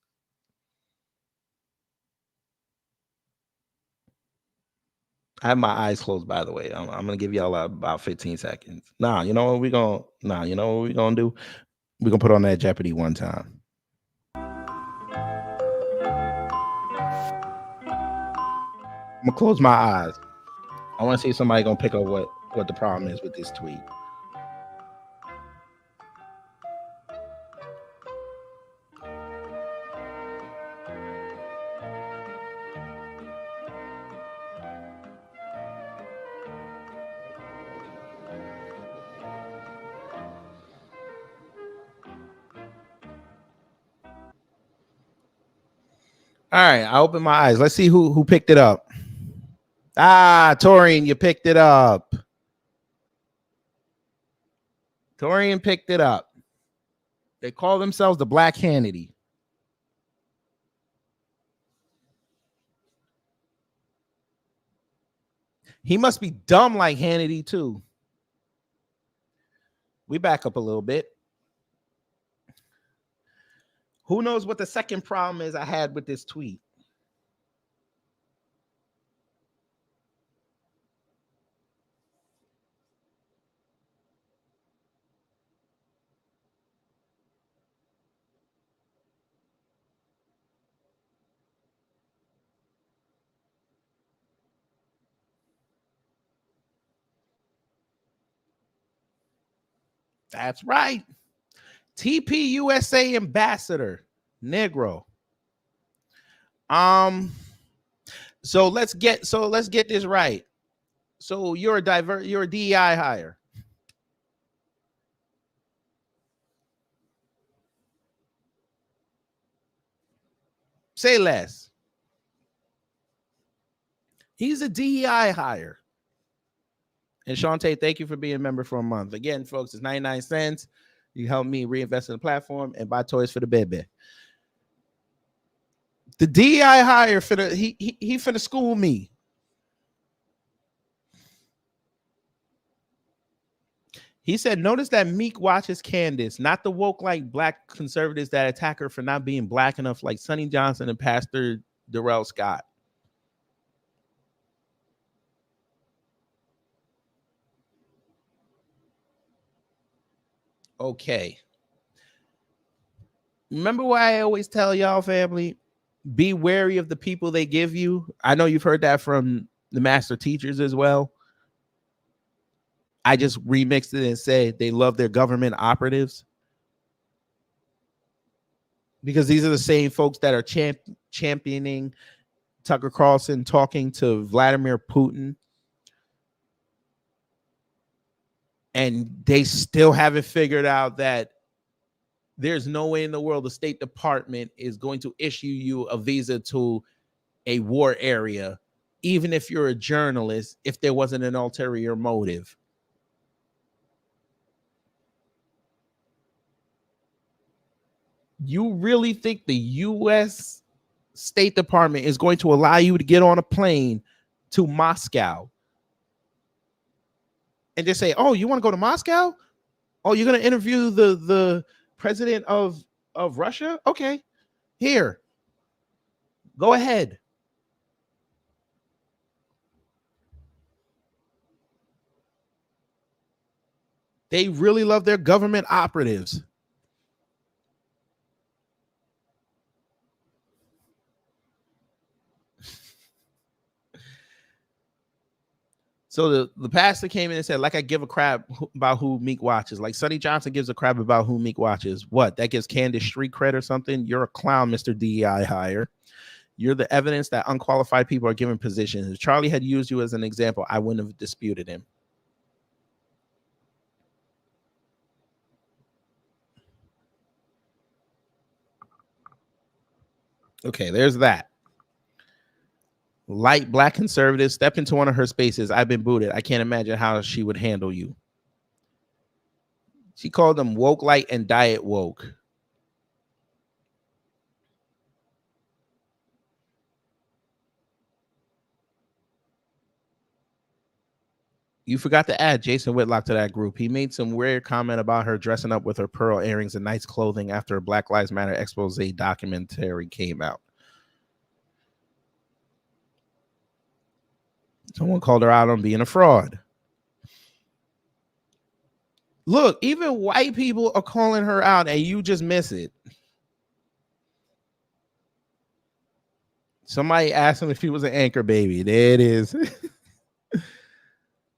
I have my eyes closed, by the way. I'm gonna give y'all about 15 seconds. You know what we're gonna do? We're gonna put on that Jeopardy one time. I'm gonna close my eyes. I want to see if somebody gonna pick up what the problem is with this tweet. All right, I open my eyes. Let's see who picked it up. Torian, you picked it up. Torian picked it up. They call themselves the Black Hannity. He must be dumb like Hannity too. We back up a little bit. Who knows what the second problem is I had with this tweet? That's right. TP USA ambassador, Negro. So let's get this right. So you're a DEI hire. Say less. He's a DEI hire. And Shantae, thank you for being a member for a month. Again, folks, it's 99 cents. You help me reinvest in the platform and buy toys for the baby. The DEI hire he finna school me. He said, notice that Meek watches Candace, not the woke like black conservatives that attack her for not being black enough like Sonny Johnson and Pastor Darrell Scott. Okay. Remember why I always tell y'all, family, be wary of the people they give you. I know you've heard that from the master teachers as well. I just remixed it and said they love their government operatives. Because these are the same folks that are championing Tucker Carlson talking to Vladimir Putin. And they still haven't figured out that there's no way in the world the State Department is going to issue you a visa to a war area, even if you're a journalist, if there wasn't an ulterior motive. You really think the U.S. State Department is going to allow you to get on a plane to Moscow and just say, oh, you want to go to Moscow? Oh, you're going to interview the president of Russia? Okay, here, go ahead. They really love their government operatives. So the pastor came in and said, like, I give a crap about who Meek watches. Like Sonny Johnson gives a crap about who Meek watches. What? That gives Candace street cred or something? You're a clown, Mr. DEI hire. You're the evidence that unqualified people are given positions. If Charlie had used you as an example, I wouldn't have disputed him. Okay, there's that. Light black conservative, step into one of her spaces. I've been booted. I can't imagine how she would handle you. She called them woke light and diet woke. You forgot to add Jason Whitlock to that group. He made some weird comment about her dressing up with her pearl earrings and nice clothing after a Black Lives Matter expose documentary came out. Someone called her out on being a fraud. Look, even white people are calling her out and you just miss it. Somebody asked him if he was an anchor baby. There it is.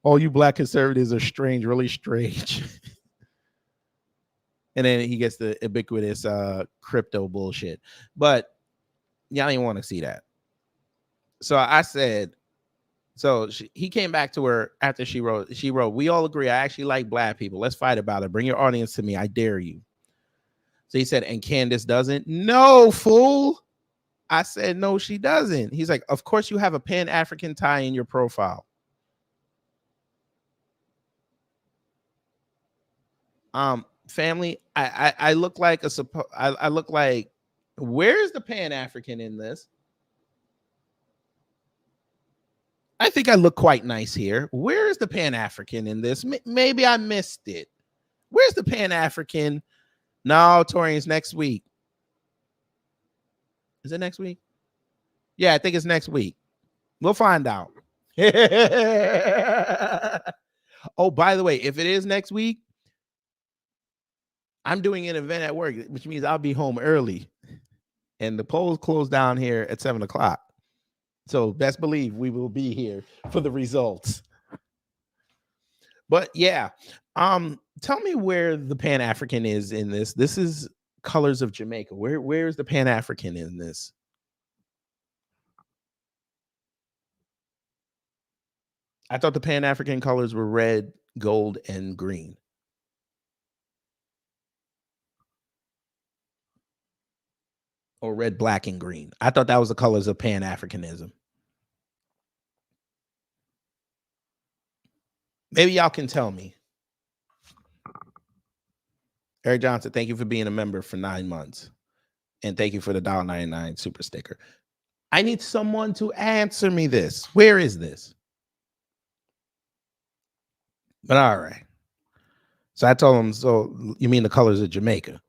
All you black conservatives are strange, really strange. And then he gets the ubiquitous crypto bullshit. But y'all didn't want to see that. So I said, he came back to her after she wrote, we all agree. I actually like black people. Let's fight about it. Bring your audience to me. I dare you. So he said, and Candace doesn't? No, fool. I said, no, she doesn't. He's like, of course you have a Pan-African tie in your profile. Family, I look like I look like, where's the Pan-African in this? I think I look quite nice here. Where is the Pan-African in this? Maybe I missed it. Where's the Pan-African? No, Torian's next week. Is it next week? Yeah, I think it's next week. We'll find out. Oh, by the way, if it is next week, I'm doing an event at work, which means I'll be home early. And the polls close down here at 7 o'clock. So best believe we will be here for the results. But yeah, tell me where the Pan-African is in this. This is Colors of Jamaica. Where is the Pan-African in this? I thought the Pan-African colors were red, gold, and green. Or red, black, and green. I thought that was the colors of Pan-Africanism. Maybe y'all can tell me. Eric Johnson, thank you for being a member for 9 months. And thank you for the $1.99 super sticker. I need someone to answer me this. Where is this? But all right. So I told him, so you mean the colors of Jamaica?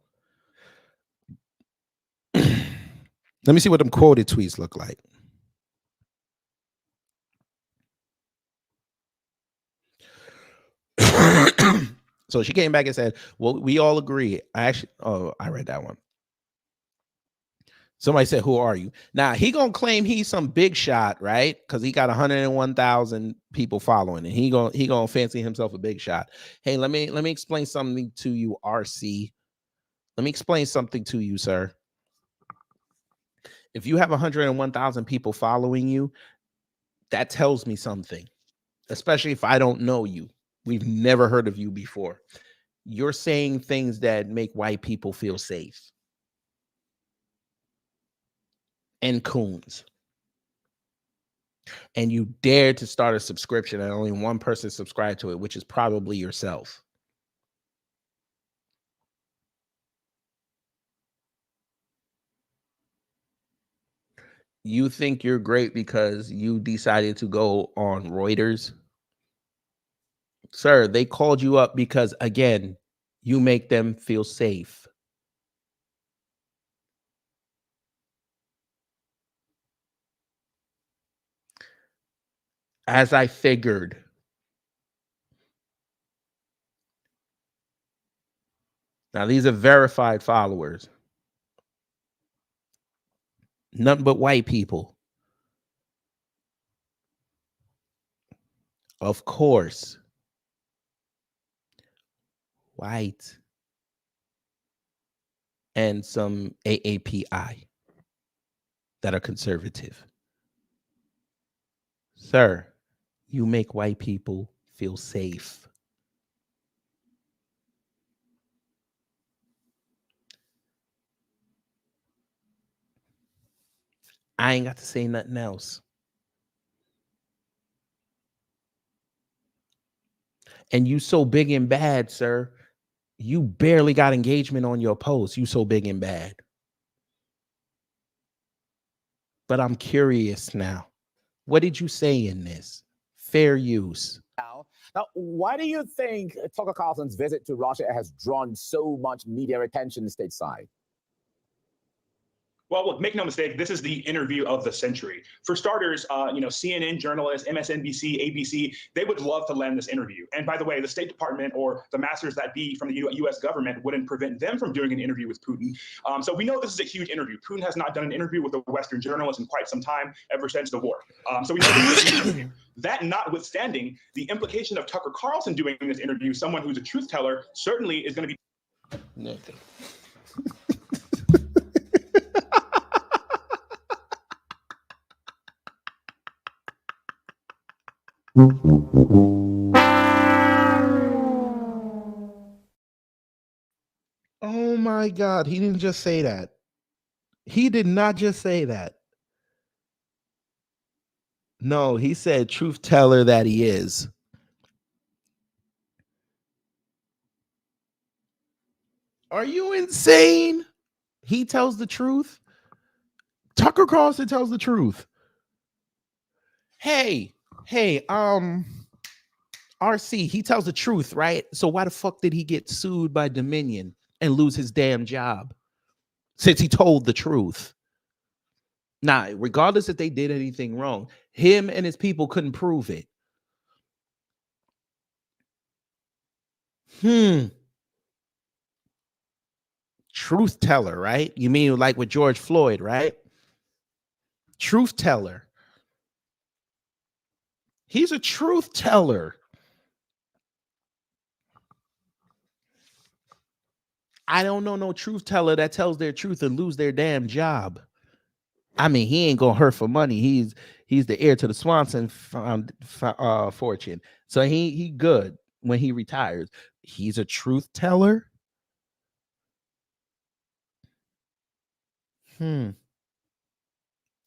Let me see what them quoted tweets look like. So she came back and said, well, we all agree. I read that one. Somebody said, who are you? Now, he going to claim he's some big shot, right? Because he got 101,000 people following, and he going to fancy himself a big shot. Hey, let me explain something to you, RC. Let me explain something to you, sir. If you have 101,000 people following you, that tells me something, especially if I don't know you. We've never heard of you before. You're saying things that make white people feel safe. And coons. And you dare to start a subscription and only one person subscribed to it, which is probably yourself. You think you're great because you decided to go on Reuters Sir, they called you up because, again, you make them feel safe. As I figured. Now, these are verified followers. Nothing but white people. Of course. White. And some AAPI that are conservative. Sir, you make white people feel safe. I ain't got to say nothing else. And you so big and bad, sir. You barely got engagement on your post. You so big and bad. But I'm curious now. What did you say in this? Fair use. Now, why do you think Tucker Carlson's visit to Russia has drawn so much media attention stateside? Well, look, make no mistake, this is the interview of the century. For starters, CNN journalists, MSNBC, ABC, they would love to land this interview. And by the way, the State Department or the masters that be from the U.S. government wouldn't prevent them from doing an interview with Putin. So we know this is a huge interview. Putin has not done an interview with a Western journalist in quite some time, ever since the war. So we know this is a huge interview. That notwithstanding, the implication of Tucker Carlson doing this interview, someone who's a truth teller, certainly is going to be... Nothing. Oh my God, he didn't just say that. He did not just say that. No, he said truth teller that he is. Are you insane? He tells the truth. Tucker Carlson tells the truth. Hey, RC, he tells the truth, right? So why the fuck did he get sued by Dominion and lose his damn job? Since he told the truth. Now, regardless if they did anything wrong, him and his people couldn't prove it. Truth teller, right? You mean like with George Floyd, right? Truth teller. He's a truth teller. I don't know no truth teller that tells their truth and lose their damn job. I mean, he ain't gonna hurt for money. He's the heir to the Swanson fortune, so he good when he retires. He's a truth teller.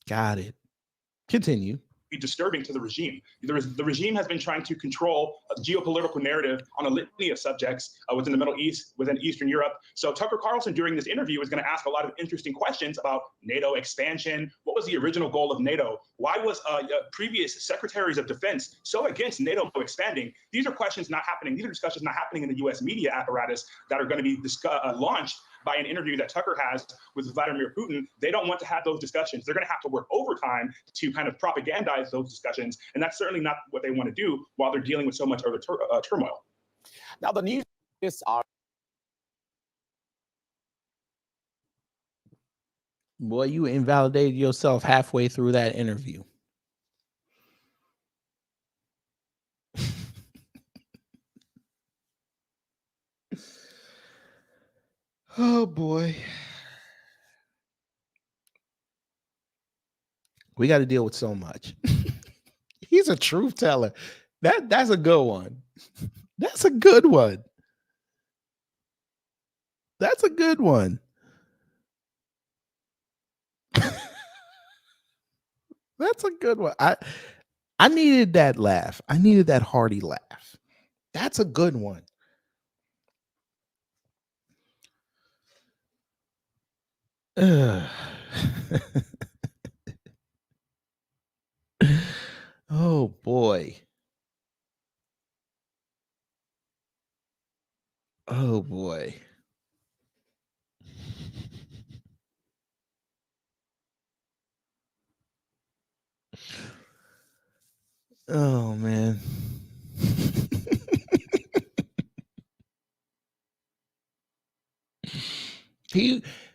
Got it. Continue. Be disturbing to the regime. The regime has been trying to control a geopolitical narrative on a litany of subjects within the Middle East, within Eastern Europe. So Tucker Carlson during this interview is going to ask a lot of interesting questions about NATO expansion. What was the original goal of NATO? Why was previous secretaries of defense so against NATO expanding? These are questions not happening. These are discussions not happening in the U.S. media apparatus that are going to be launched by an interview that Tucker has with Vladimir Putin. They don't want to have those discussions. They're going to have to work overtime to kind of propagandize those discussions. And that's certainly not what they want to do while they're dealing with so much other turmoil. Now, the news are... Boy, you invalidated yourself halfway through that interview. Oh boy. We got to deal with so much. He's a truth teller. That's a good one. That's a good one. That's a good one. That's a good one. I needed that laugh. I needed that hearty laugh. That's a good one. Oh boy. Oh boy. Oh man.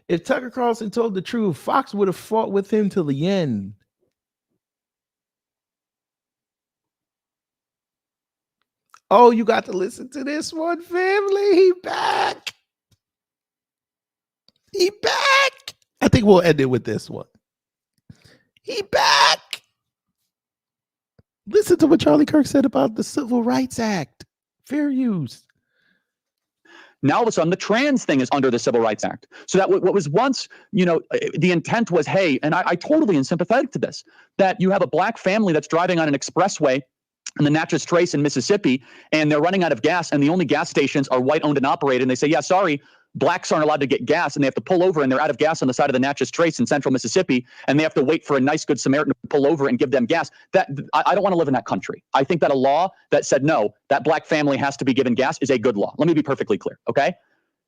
If Tucker Carlson told the truth, Fox would have fought with him till the end. Oh, you got to listen to this one, family. He back. He back. I think we'll end it with this one. He back. Listen to what Charlie Kirk said about the Civil Rights Act. Fair use. Now all of a sudden the trans thing is under the Civil Rights Act. So that what was once, the intent was, hey, and I totally am sympathetic to this, that you have a black family that's driving on an expressway in the Natchez Trace in Mississippi, and they're running out of gas, and the only gas stations are white owned and operated. And they say, yeah, sorry, blacks aren't allowed to get gas, and they have to pull over, and they're out of gas on the side of the Natchez Trace in central Mississippi, and they have to wait for a nice, good Samaritan to pull over and give them gas. I don't want to live in that country. I think that a law that said, no, that black family has to be given gas is a good law. Let me be perfectly clear, okay?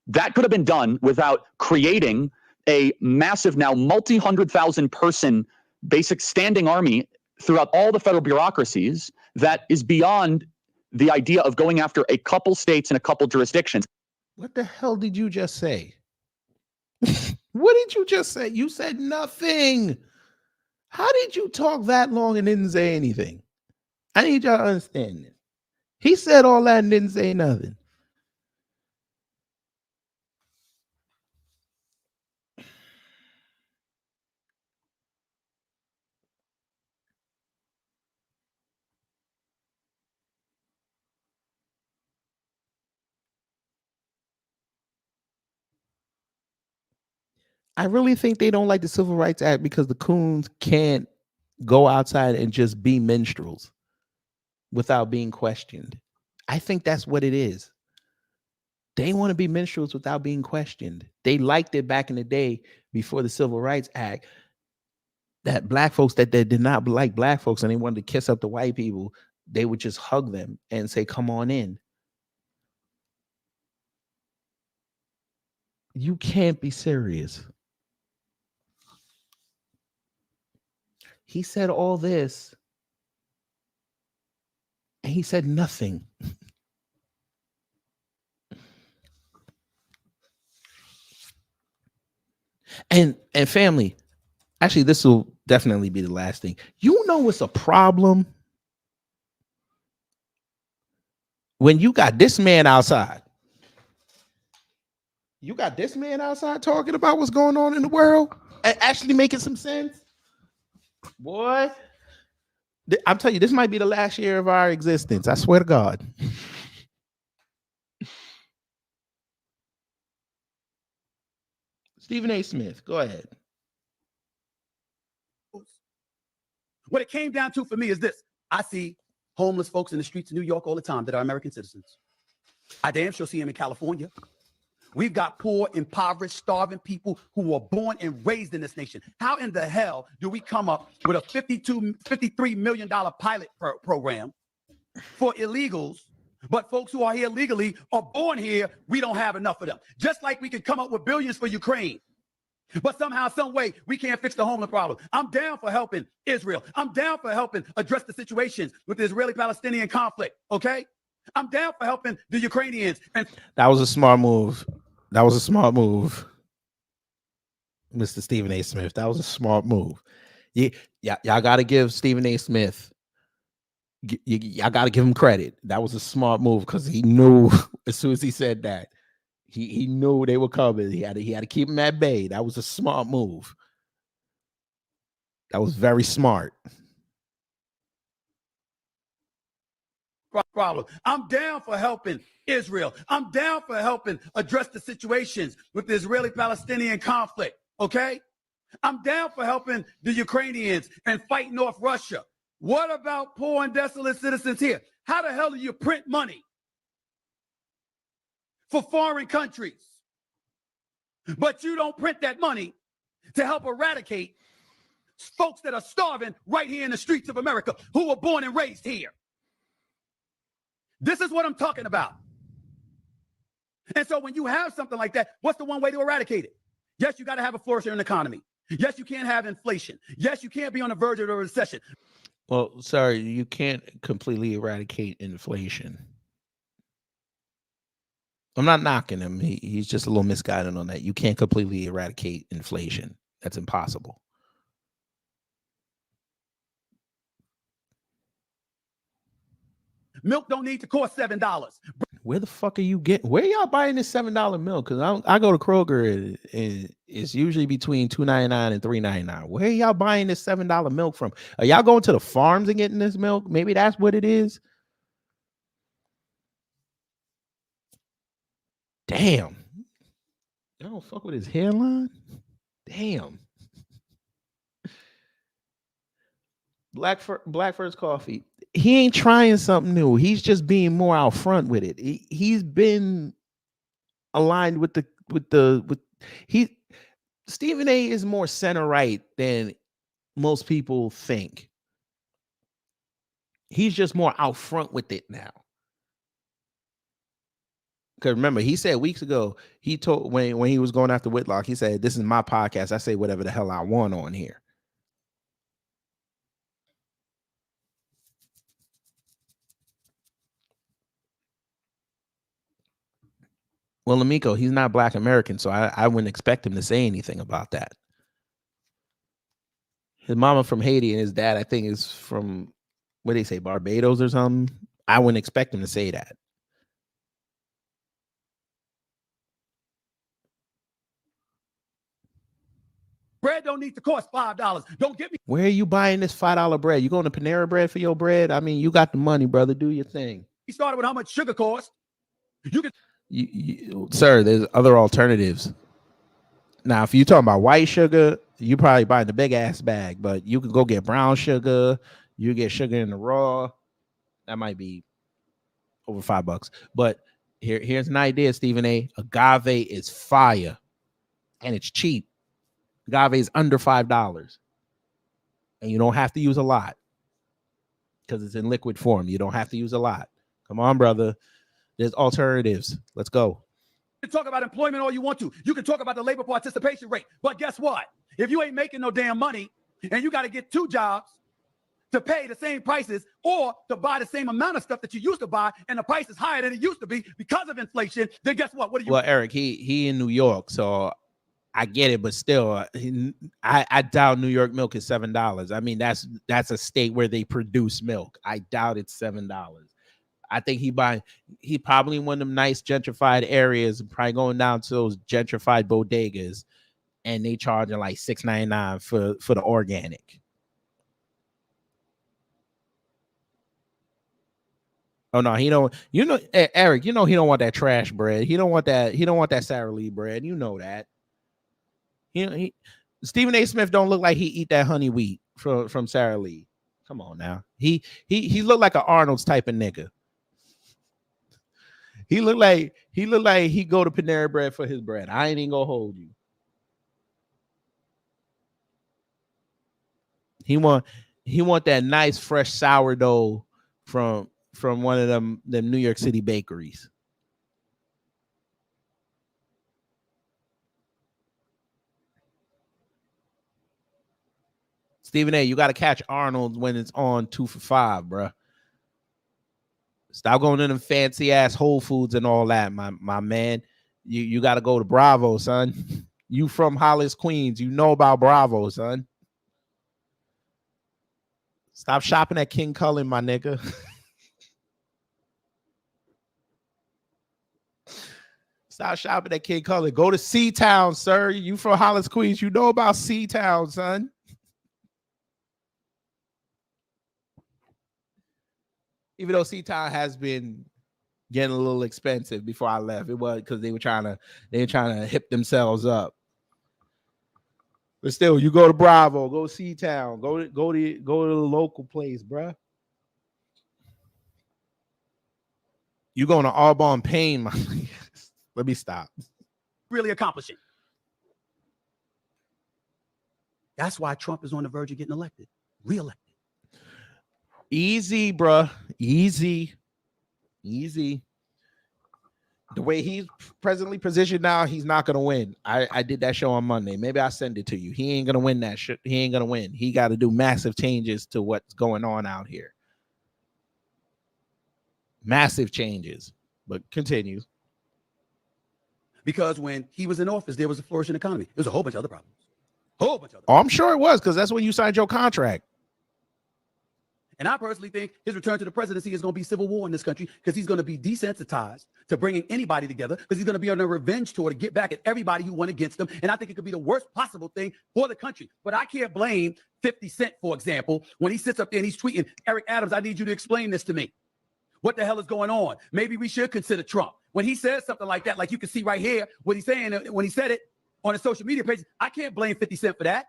That could have been done without creating a massive, now multi-100,000 person basic standing army throughout all the federal bureaucracies that is beyond the idea of going after a couple states and a couple jurisdictions. What the hell did you just say? What did you just say? You said nothing. How did you talk that long and didn't say anything? I need y'all to understand this. He said all that and didn't say nothing. I really think they don't like the Civil Rights Act because the coons can't go outside and just be minstrels without being questioned. I think that's what it is. They want to be minstrels without being questioned. They liked it back in the day before the Civil Rights Act, that black folks that did not like black folks and they wanted to kiss up the white people, they would just hug them and say, come on in. You can't be serious. He said all this and he said nothing. And family, actually, this will definitely be the last thing. You know what's a problem? When you got this man outside. You got this man outside talking about what's going on in the world and actually making some sense. Boy, I'm telling you, this might be the last year of our existence. I swear to God. Stephen A. Smith, go ahead. What it came down to for me is this. I see homeless folks in the streets of New York all the time that are American citizens. I damn sure see them in California. We've got poor, impoverished, starving people who were born and raised in this nation. How in the hell do we come up with a $53 million pilot program for illegals, but folks who are here legally are born here, we don't have enough of them? Just like we could come up with billions for Ukraine, but somehow, some way, we can't fix the homeless problem. I'm down for helping Israel. I'm down for helping address the situations with the Israeli-Palestinian conflict, okay? I'm down for helping the Ukrainians. And that was a smart move. That was a smart move, Mr. Stephen A. Smith. That was a smart move. Y'all got to give Stephen A. Smith, y'all got to give him credit. That was a smart move because he knew as soon as he said that, he knew they were coming. He had to keep him at bay. That was a smart move. That was very smart. Problem. I'm down for helping Israel. I'm down for helping address the situations with the Israeli-Palestinian conflict, okay? I'm down for helping the Ukrainians and fighting off Russia. What about poor and desolate citizens here? How the hell do you print money for foreign countries, but you don't print that money to help eradicate folks that are starving right here in the streets of America who were born and raised here? This is what I'm talking about. And so when you have something like that, what's the one way to eradicate it? Yes, you got to have a flourishing economy. Yes, you can't have inflation. Yes, you can't be on the verge of a recession. Well, sorry, you can't completely eradicate inflation. I'm not knocking him. He's just a little misguided on that. You can't completely eradicate inflation. That's impossible. Milk don't need to cost $7. Where the fuck are you getting? Where y'all buying this $7 milk? Because I go to Kroger and it's usually between $2.99 and $3.99. Where y'all buying this $7 milk from? Are y'all going to the farms and getting this milk? Maybe that's what it is. Damn. Y'all don't fuck with his hairline? Damn. Black First Coffee. He ain't trying something new. He's just being more out front with it. He's been aligned with Stephen A is more center right than most people think. He's just more out front with it now. Because remember, he said weeks ago, he told when he was going after Whitlock, he said, "This is my podcast. I say whatever the hell I want on here." Well, Amico, he's not Black American, so I wouldn't expect him to say anything about that. His mama from Haiti and his dad, I think, is from, what do they say, Barbados or something? I wouldn't expect him to say that. Bread don't need to cost $5. Don't get me. Where are you buying this $5 bread? You going to Panera Bread for your bread? I mean, you got the money, brother. Do your thing. He started with how much sugar costs. You can, sir, there's other alternatives. Now, if you're talking about white sugar, you probably buying the big ass bag, but you can go get brown sugar. You get sugar in the raw. That might be over $5. But here's an idea, Stephen A. Agave is fire, and it's cheap. Agave is under $5, and you don't have to use a lot because it's in liquid form. You don't have to use a lot. Come on, brother. There's alternatives. Let's go. You can talk about employment all you want to. You can talk about the labor participation rate. But guess what? If you ain't making no damn money and you got to get 2 jobs to pay the same prices or to buy the same amount of stuff that you used to buy, and the price is higher than it used to be because of inflation, then guess what? What do you? Well, Eric, he in New York, so I get it, but still, I doubt New York milk is $7. I mean, that's a state where they produce milk. I doubt it's $7. I think he probably one of them nice gentrified areas, probably going down to those gentrified bodegas, and they charging like $6.99 for the organic. Oh no, he don't. You know, Eric. You know he don't want that trash bread. He don't want that. He don't want that Sara Lee bread. You know that. Stephen A. Smith don't look like he eat that honey wheat from Sara Lee. Come on now. He looked like an Arnold's type of nigga. He looked like he go to Panera Bread for his bread. I ain't even gonna hold you. He want that nice fresh sourdough from one of them New York City bakeries. Stephen A., you got to catch Arnold when it's on 2 for $5, bro. Stop going to them fancy ass Whole Foods and all that, my man. You got to go to Bravo, son. You from Hollis, Queens. You know about Bravo, son. Stop shopping at King Cullen, my nigga. Stop shopping at King Cullen. Go to C-Town, sir. You from Hollis, Queens. You know about C-Town, son. Even though C-Town has been getting a little expensive before I left, it was because they were trying to hip themselves up. But still, you go to Bravo, go to C-Town, go to the local place, bruh. You going to Audubon Payne, my let me stop. Really accomplishing. That's why Trump is on the verge of getting elected, reelected. Easy, bruh. Easy. The way he's presently positioned now, he's not gonna win. I did that show on Monday. Maybe I'll send it to you. He ain't gonna win that shit. He ain't gonna win. He got to do massive changes to what's going on out here. Massive changes. But continue. Because when he was in office, there was a flourishing economy. There's a whole bunch of other problems. Whole bunch of other. Oh, I'm sure it was, because that's when you signed your contract. And I personally think his return to the presidency is going to be civil war in this country, because he's going to be desensitized to bringing anybody together, because he's going to be on a revenge tour to get back at everybody who went against him. And I think it could be the worst possible thing for the country. But I can't blame 50 Cent, for example, when he sits up there and he's tweeting, Eric Adams, I need you to explain this to me. What the hell is going on? Maybe we should consider Trump. When he says something like that, like you can see right here, what he's saying when he said it on his social media page, I can't blame 50 Cent for that.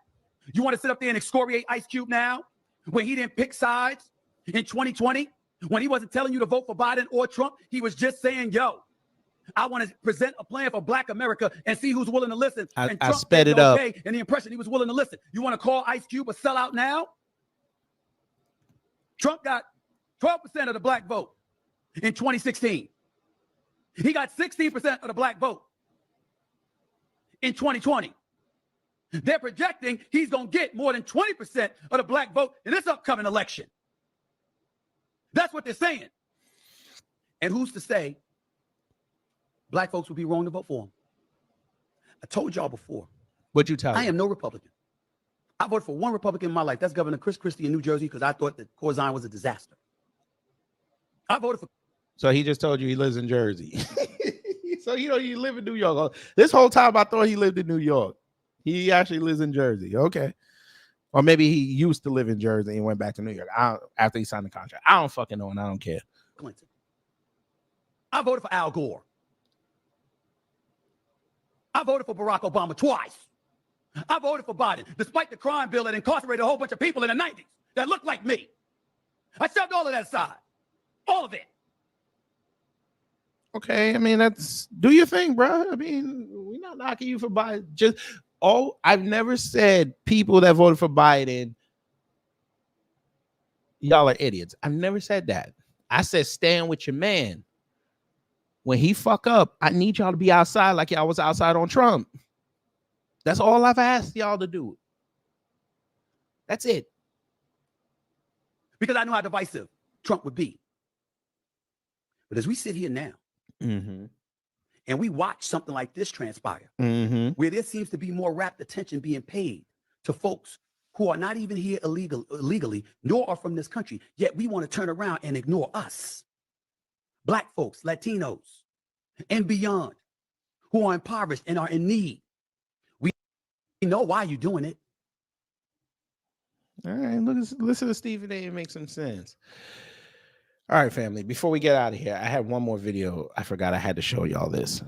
You want to sit up there and excoriate Ice Cube now when he didn't pick sides in 2020, when he wasn't telling you to vote for Biden or Trump? He was just saying, yo, I want to present a plan for Black America and see who's willing to listen. And I Trump sped it up. And the impression he was willing to listen. You want to call Ice Cube a sellout now? Trump got 12% of the Black vote in 2016. He got 16% of the Black vote in 2020. They're projecting he's going to get more than 20% of the Black vote in this upcoming election. That's what they're saying. And who's to say Black folks would be wrong to vote for him? I told y'all before. What'd you tell I me? am no Republican. I voted for one Republican in my life. That's Governor Chris Christie in New Jersey, because I thought that Corzine was a disaster. I voted for. So he just told you he lives in Jersey. So you live in New York. This whole time I thought he lived in New York. He actually lives in Jersey. Okay. Or maybe he used to live in Jersey and went back to New York after he signed the contract. I don't fucking know, and I don't care. Clinton. I voted for Al Gore. I voted for Barack Obama twice. I voted for Biden, despite the crime bill that incarcerated a whole bunch of people in the 90s that looked like me. I shoved all of that aside. All of it. Okay, I mean, that's do your thing, bro. I mean, we're not knocking you for Biden. I've never said people that voted for Biden, y'all are idiots. I've never said that. I said stand with your man. When he fuck up, I need y'all to be outside like y'all was outside on Trump. That's all I've asked y'all to do. That's it. Because I know how divisive Trump would be. But as we sit here now, and we watch something like this transpire, where there seems to be more rapt attention being paid to folks who are not even here illegally, nor are from this country, yet we want to turn around and ignore us, Black folks, Latinos, and beyond, who are impoverished and are in need. We know why you're doing it. All right, listen to Stephen A. and make some sense. All right, family, before we get out of here, I have one more video. I forgot I had to show y'all this.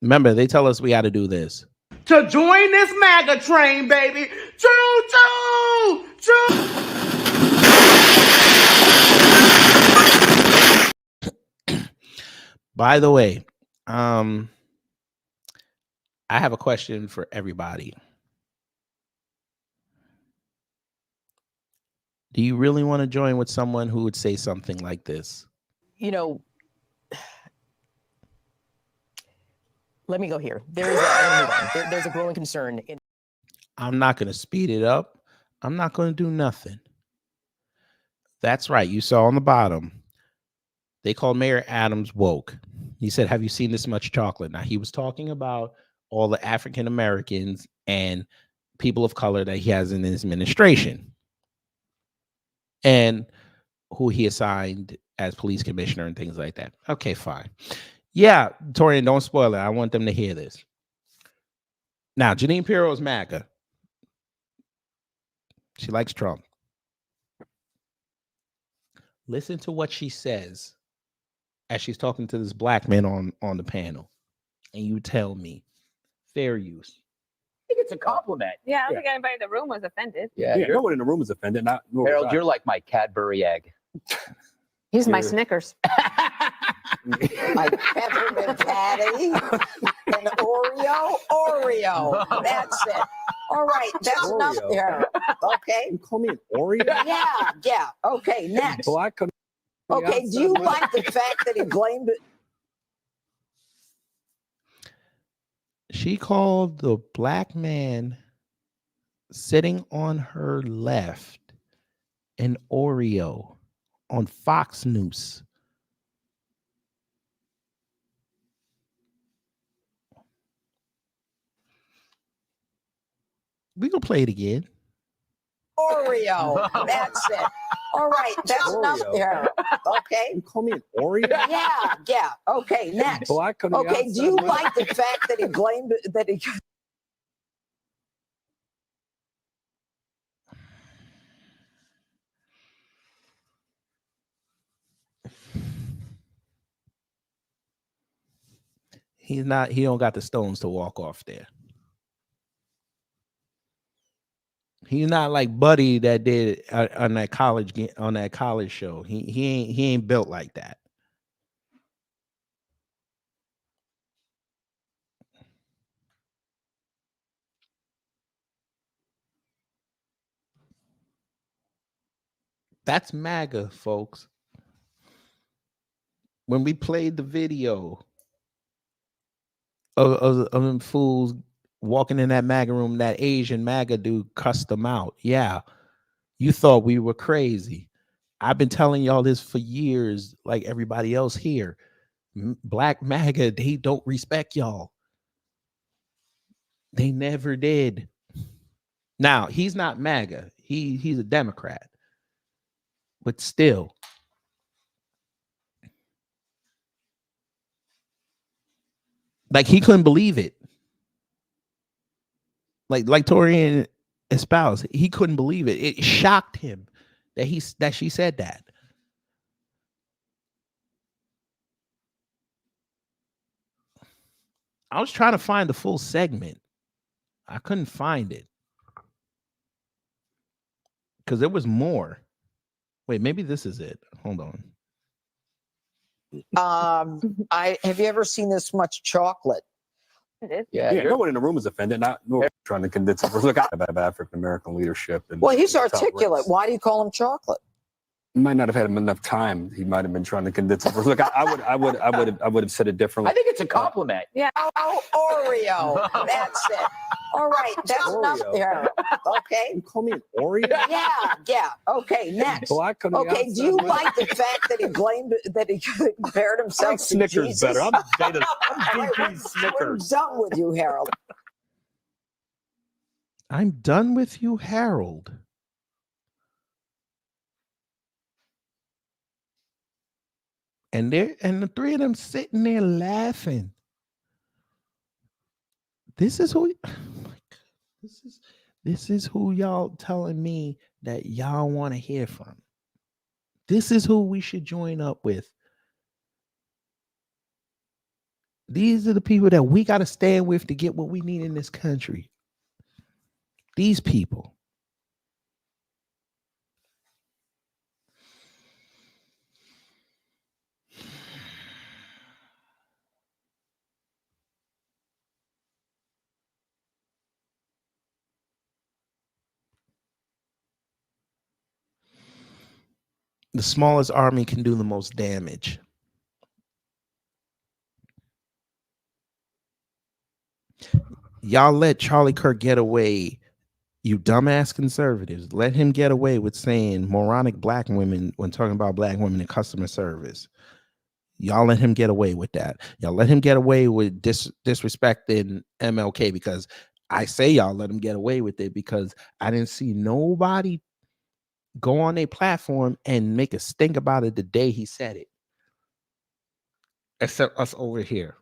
Remember, they tell us we got to do this. To join this MAGA train, baby. Choo, choo, choo. By the way, I have a question for everybody. Do you really want to join with someone who would say something like this? You know, let me go here. There's a growing concern. I'm not going to speed it up. I'm not going to do nothing. That's right. You saw on the bottom, they called Mayor Adams woke. He said, have you seen this much chocolate? Now, he was talking about all the African Americans and people of color that he has in his administration and who he assigned as police commissioner and things like that. Okay, fine. Yeah, Torian, don't spoil it. I want them to hear this. Now, Janine Pirro's MAGA. She likes Trump. Listen to what she says as she's talking to this black man on the panel. And you tell me, fair use. I think it's a compliment. Yeah, I don't think anybody in the room was offended. Yeah, no one in the room is offended. Not Harold, you're like my Cadbury egg. He's my Snickers. My peppermint patty, an Oreo. That's it. All right, that's enough there. Okay. You call me an Oreo? Yeah. Okay, next. Black. Okay, do you like the fact that he blamed it? She called the black man sitting on her left an Oreo on Fox News. We gonna play it again. Oreo. That's it. All right, that's enough there. Okay. You call me an Oreo? Yeah. Okay, next. Black on the Okay, do you like the fact that he blamed that he He don't got the stones to walk off there. He's not like Buddy that did on that college show. He ain't built like that. That's MAGA, folks. When we played the video of them fools walking in that MAGA room, that Asian MAGA dude cussed them out. Yeah, you thought we were crazy. I've been telling y'all this for years, like everybody else here. Black MAGA, they don't respect y'all. They never did. Now, he's not MAGA. He's a Democrat. But still. Like, he couldn't believe it. Like Torian espoused, he couldn't believe it. It shocked him that she said that. I was trying to find the full segment. I couldn't find it. Because there was more. Wait, maybe this is it. Hold on. have you ever seen this much chocolate? Yeah, no one in the room is offended. Not trying to convince us. Look, I have African American leadership. And Well, he's articulate. Why do you call him chocolate? He might not have had enough time. He might have been trying to convince us. Look, I would have said it differently. I think it's a compliment. Yeah. Oh, Oreo. That's it. All right, that's enough there. Okay. You call me an Oreo? Yeah. Okay, next. Black on the Okay, do you like the fact that he compared I himself like to Snickers Jesus? better. I'm DP Snickers. We're done with you, Harold. I'm done with you, Harold. And the three of them sitting there laughing. This is who this is who y'all telling me that y'all want to hear from. This is who we should join up with. These are the people that we got to stand with to get what we need in this country. These people. The smallest army can do the most damage. Y'all let Charlie Kirk get away, you dumbass conservatives. Let him get away with saying moronic black women when talking about black women in customer service. Y'all let him get away with that. Y'all let him get away with disrespecting MLK, because I say y'all let him get away with it because I didn't see nobody go on a platform and make a stink about it the day he said it. Except us over here.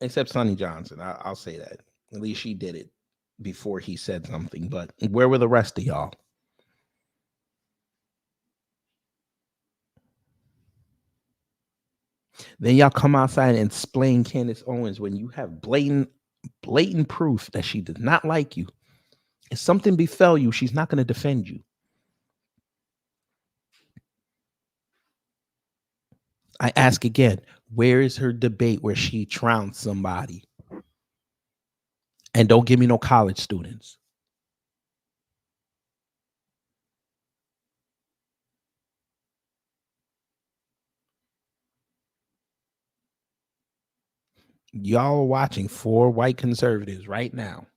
Except Sonny Johnson. I'll say that. At least she did it before he said something. But where were the rest of y'all? Then y'all come outside and explain Candace Owens when you have blatant proof that she does not like you. If something befell you, she's not going to defend you. I ask again, where is her debate where she trounced somebody? And don't give me no college students. Y'all are watching 4 white conservatives right now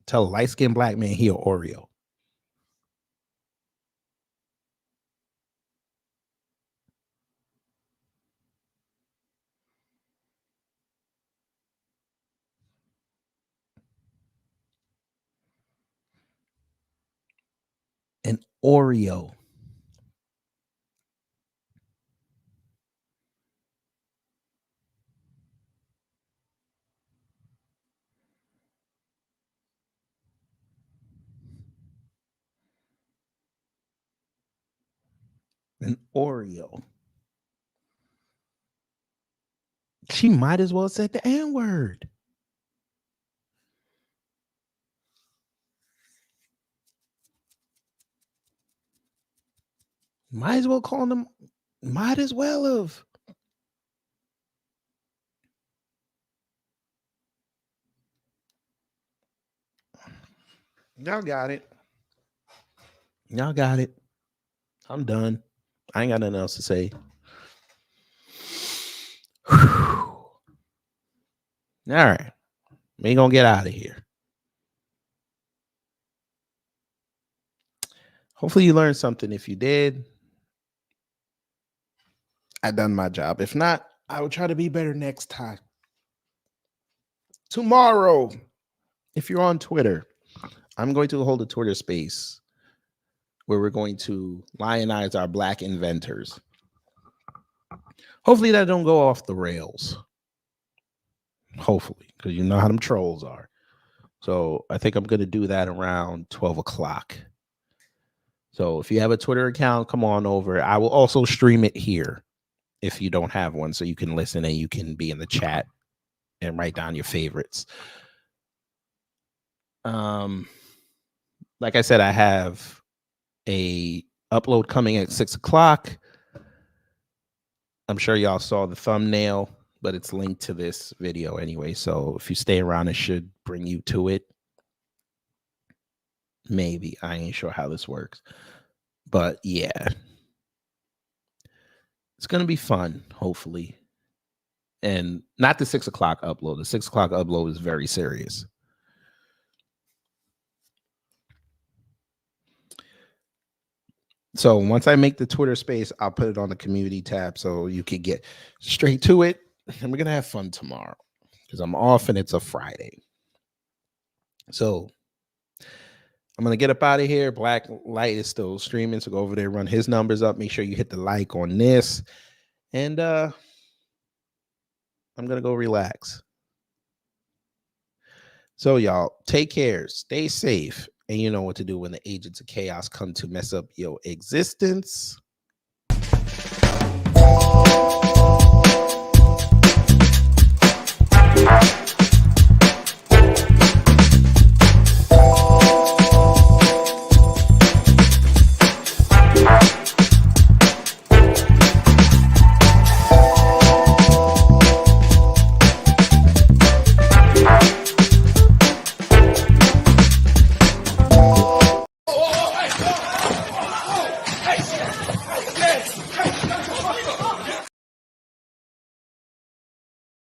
tell a light-skinned black man he an Oreo. An Oreo. An Oreo. She might as well said the N-word. Might as well call them. Might as well have. Y'all got it. Y'all got it. I'm done. I ain't got nothing else to say. All right. We gonna get out of here. Hopefully you learned something. If you did, I done my job. If not, I will try to be better next time. Tomorrow, if you're on Twitter, I'm going to hold a Twitter space where we're going to lionize our black inventors. Hopefully that don't go off the rails. Hopefully, because you know how them trolls are. So I think I'm going to do that around 12 o'clock. So if you have a Twitter account, come on over. I will also stream it here if you don't have one, so you can listen and you can be in the chat and write down your favorites. Like I said, I have a upload coming at 6 o'clock. I'm sure y'all saw the thumbnail, but it's linked to this video anyway. So if you stay around, it should bring you to it. Maybe. I ain't sure how this works. But yeah. It's going to be fun, hopefully. And not the 6 o'clock upload. The 6 o'clock upload is very serious. So once I make the Twitter space, I'll put it on the community tab so you can get straight to it. And we're going to have fun tomorrow because I'm off and it's a Friday. So I'm going to get up out of here. Black Light is still streaming. So go over there, run his numbers up. Make sure you hit the like on this. And I'm going to go relax. So y'all take care. Stay safe. And you know what to do when the agents of chaos come to mess up your existence.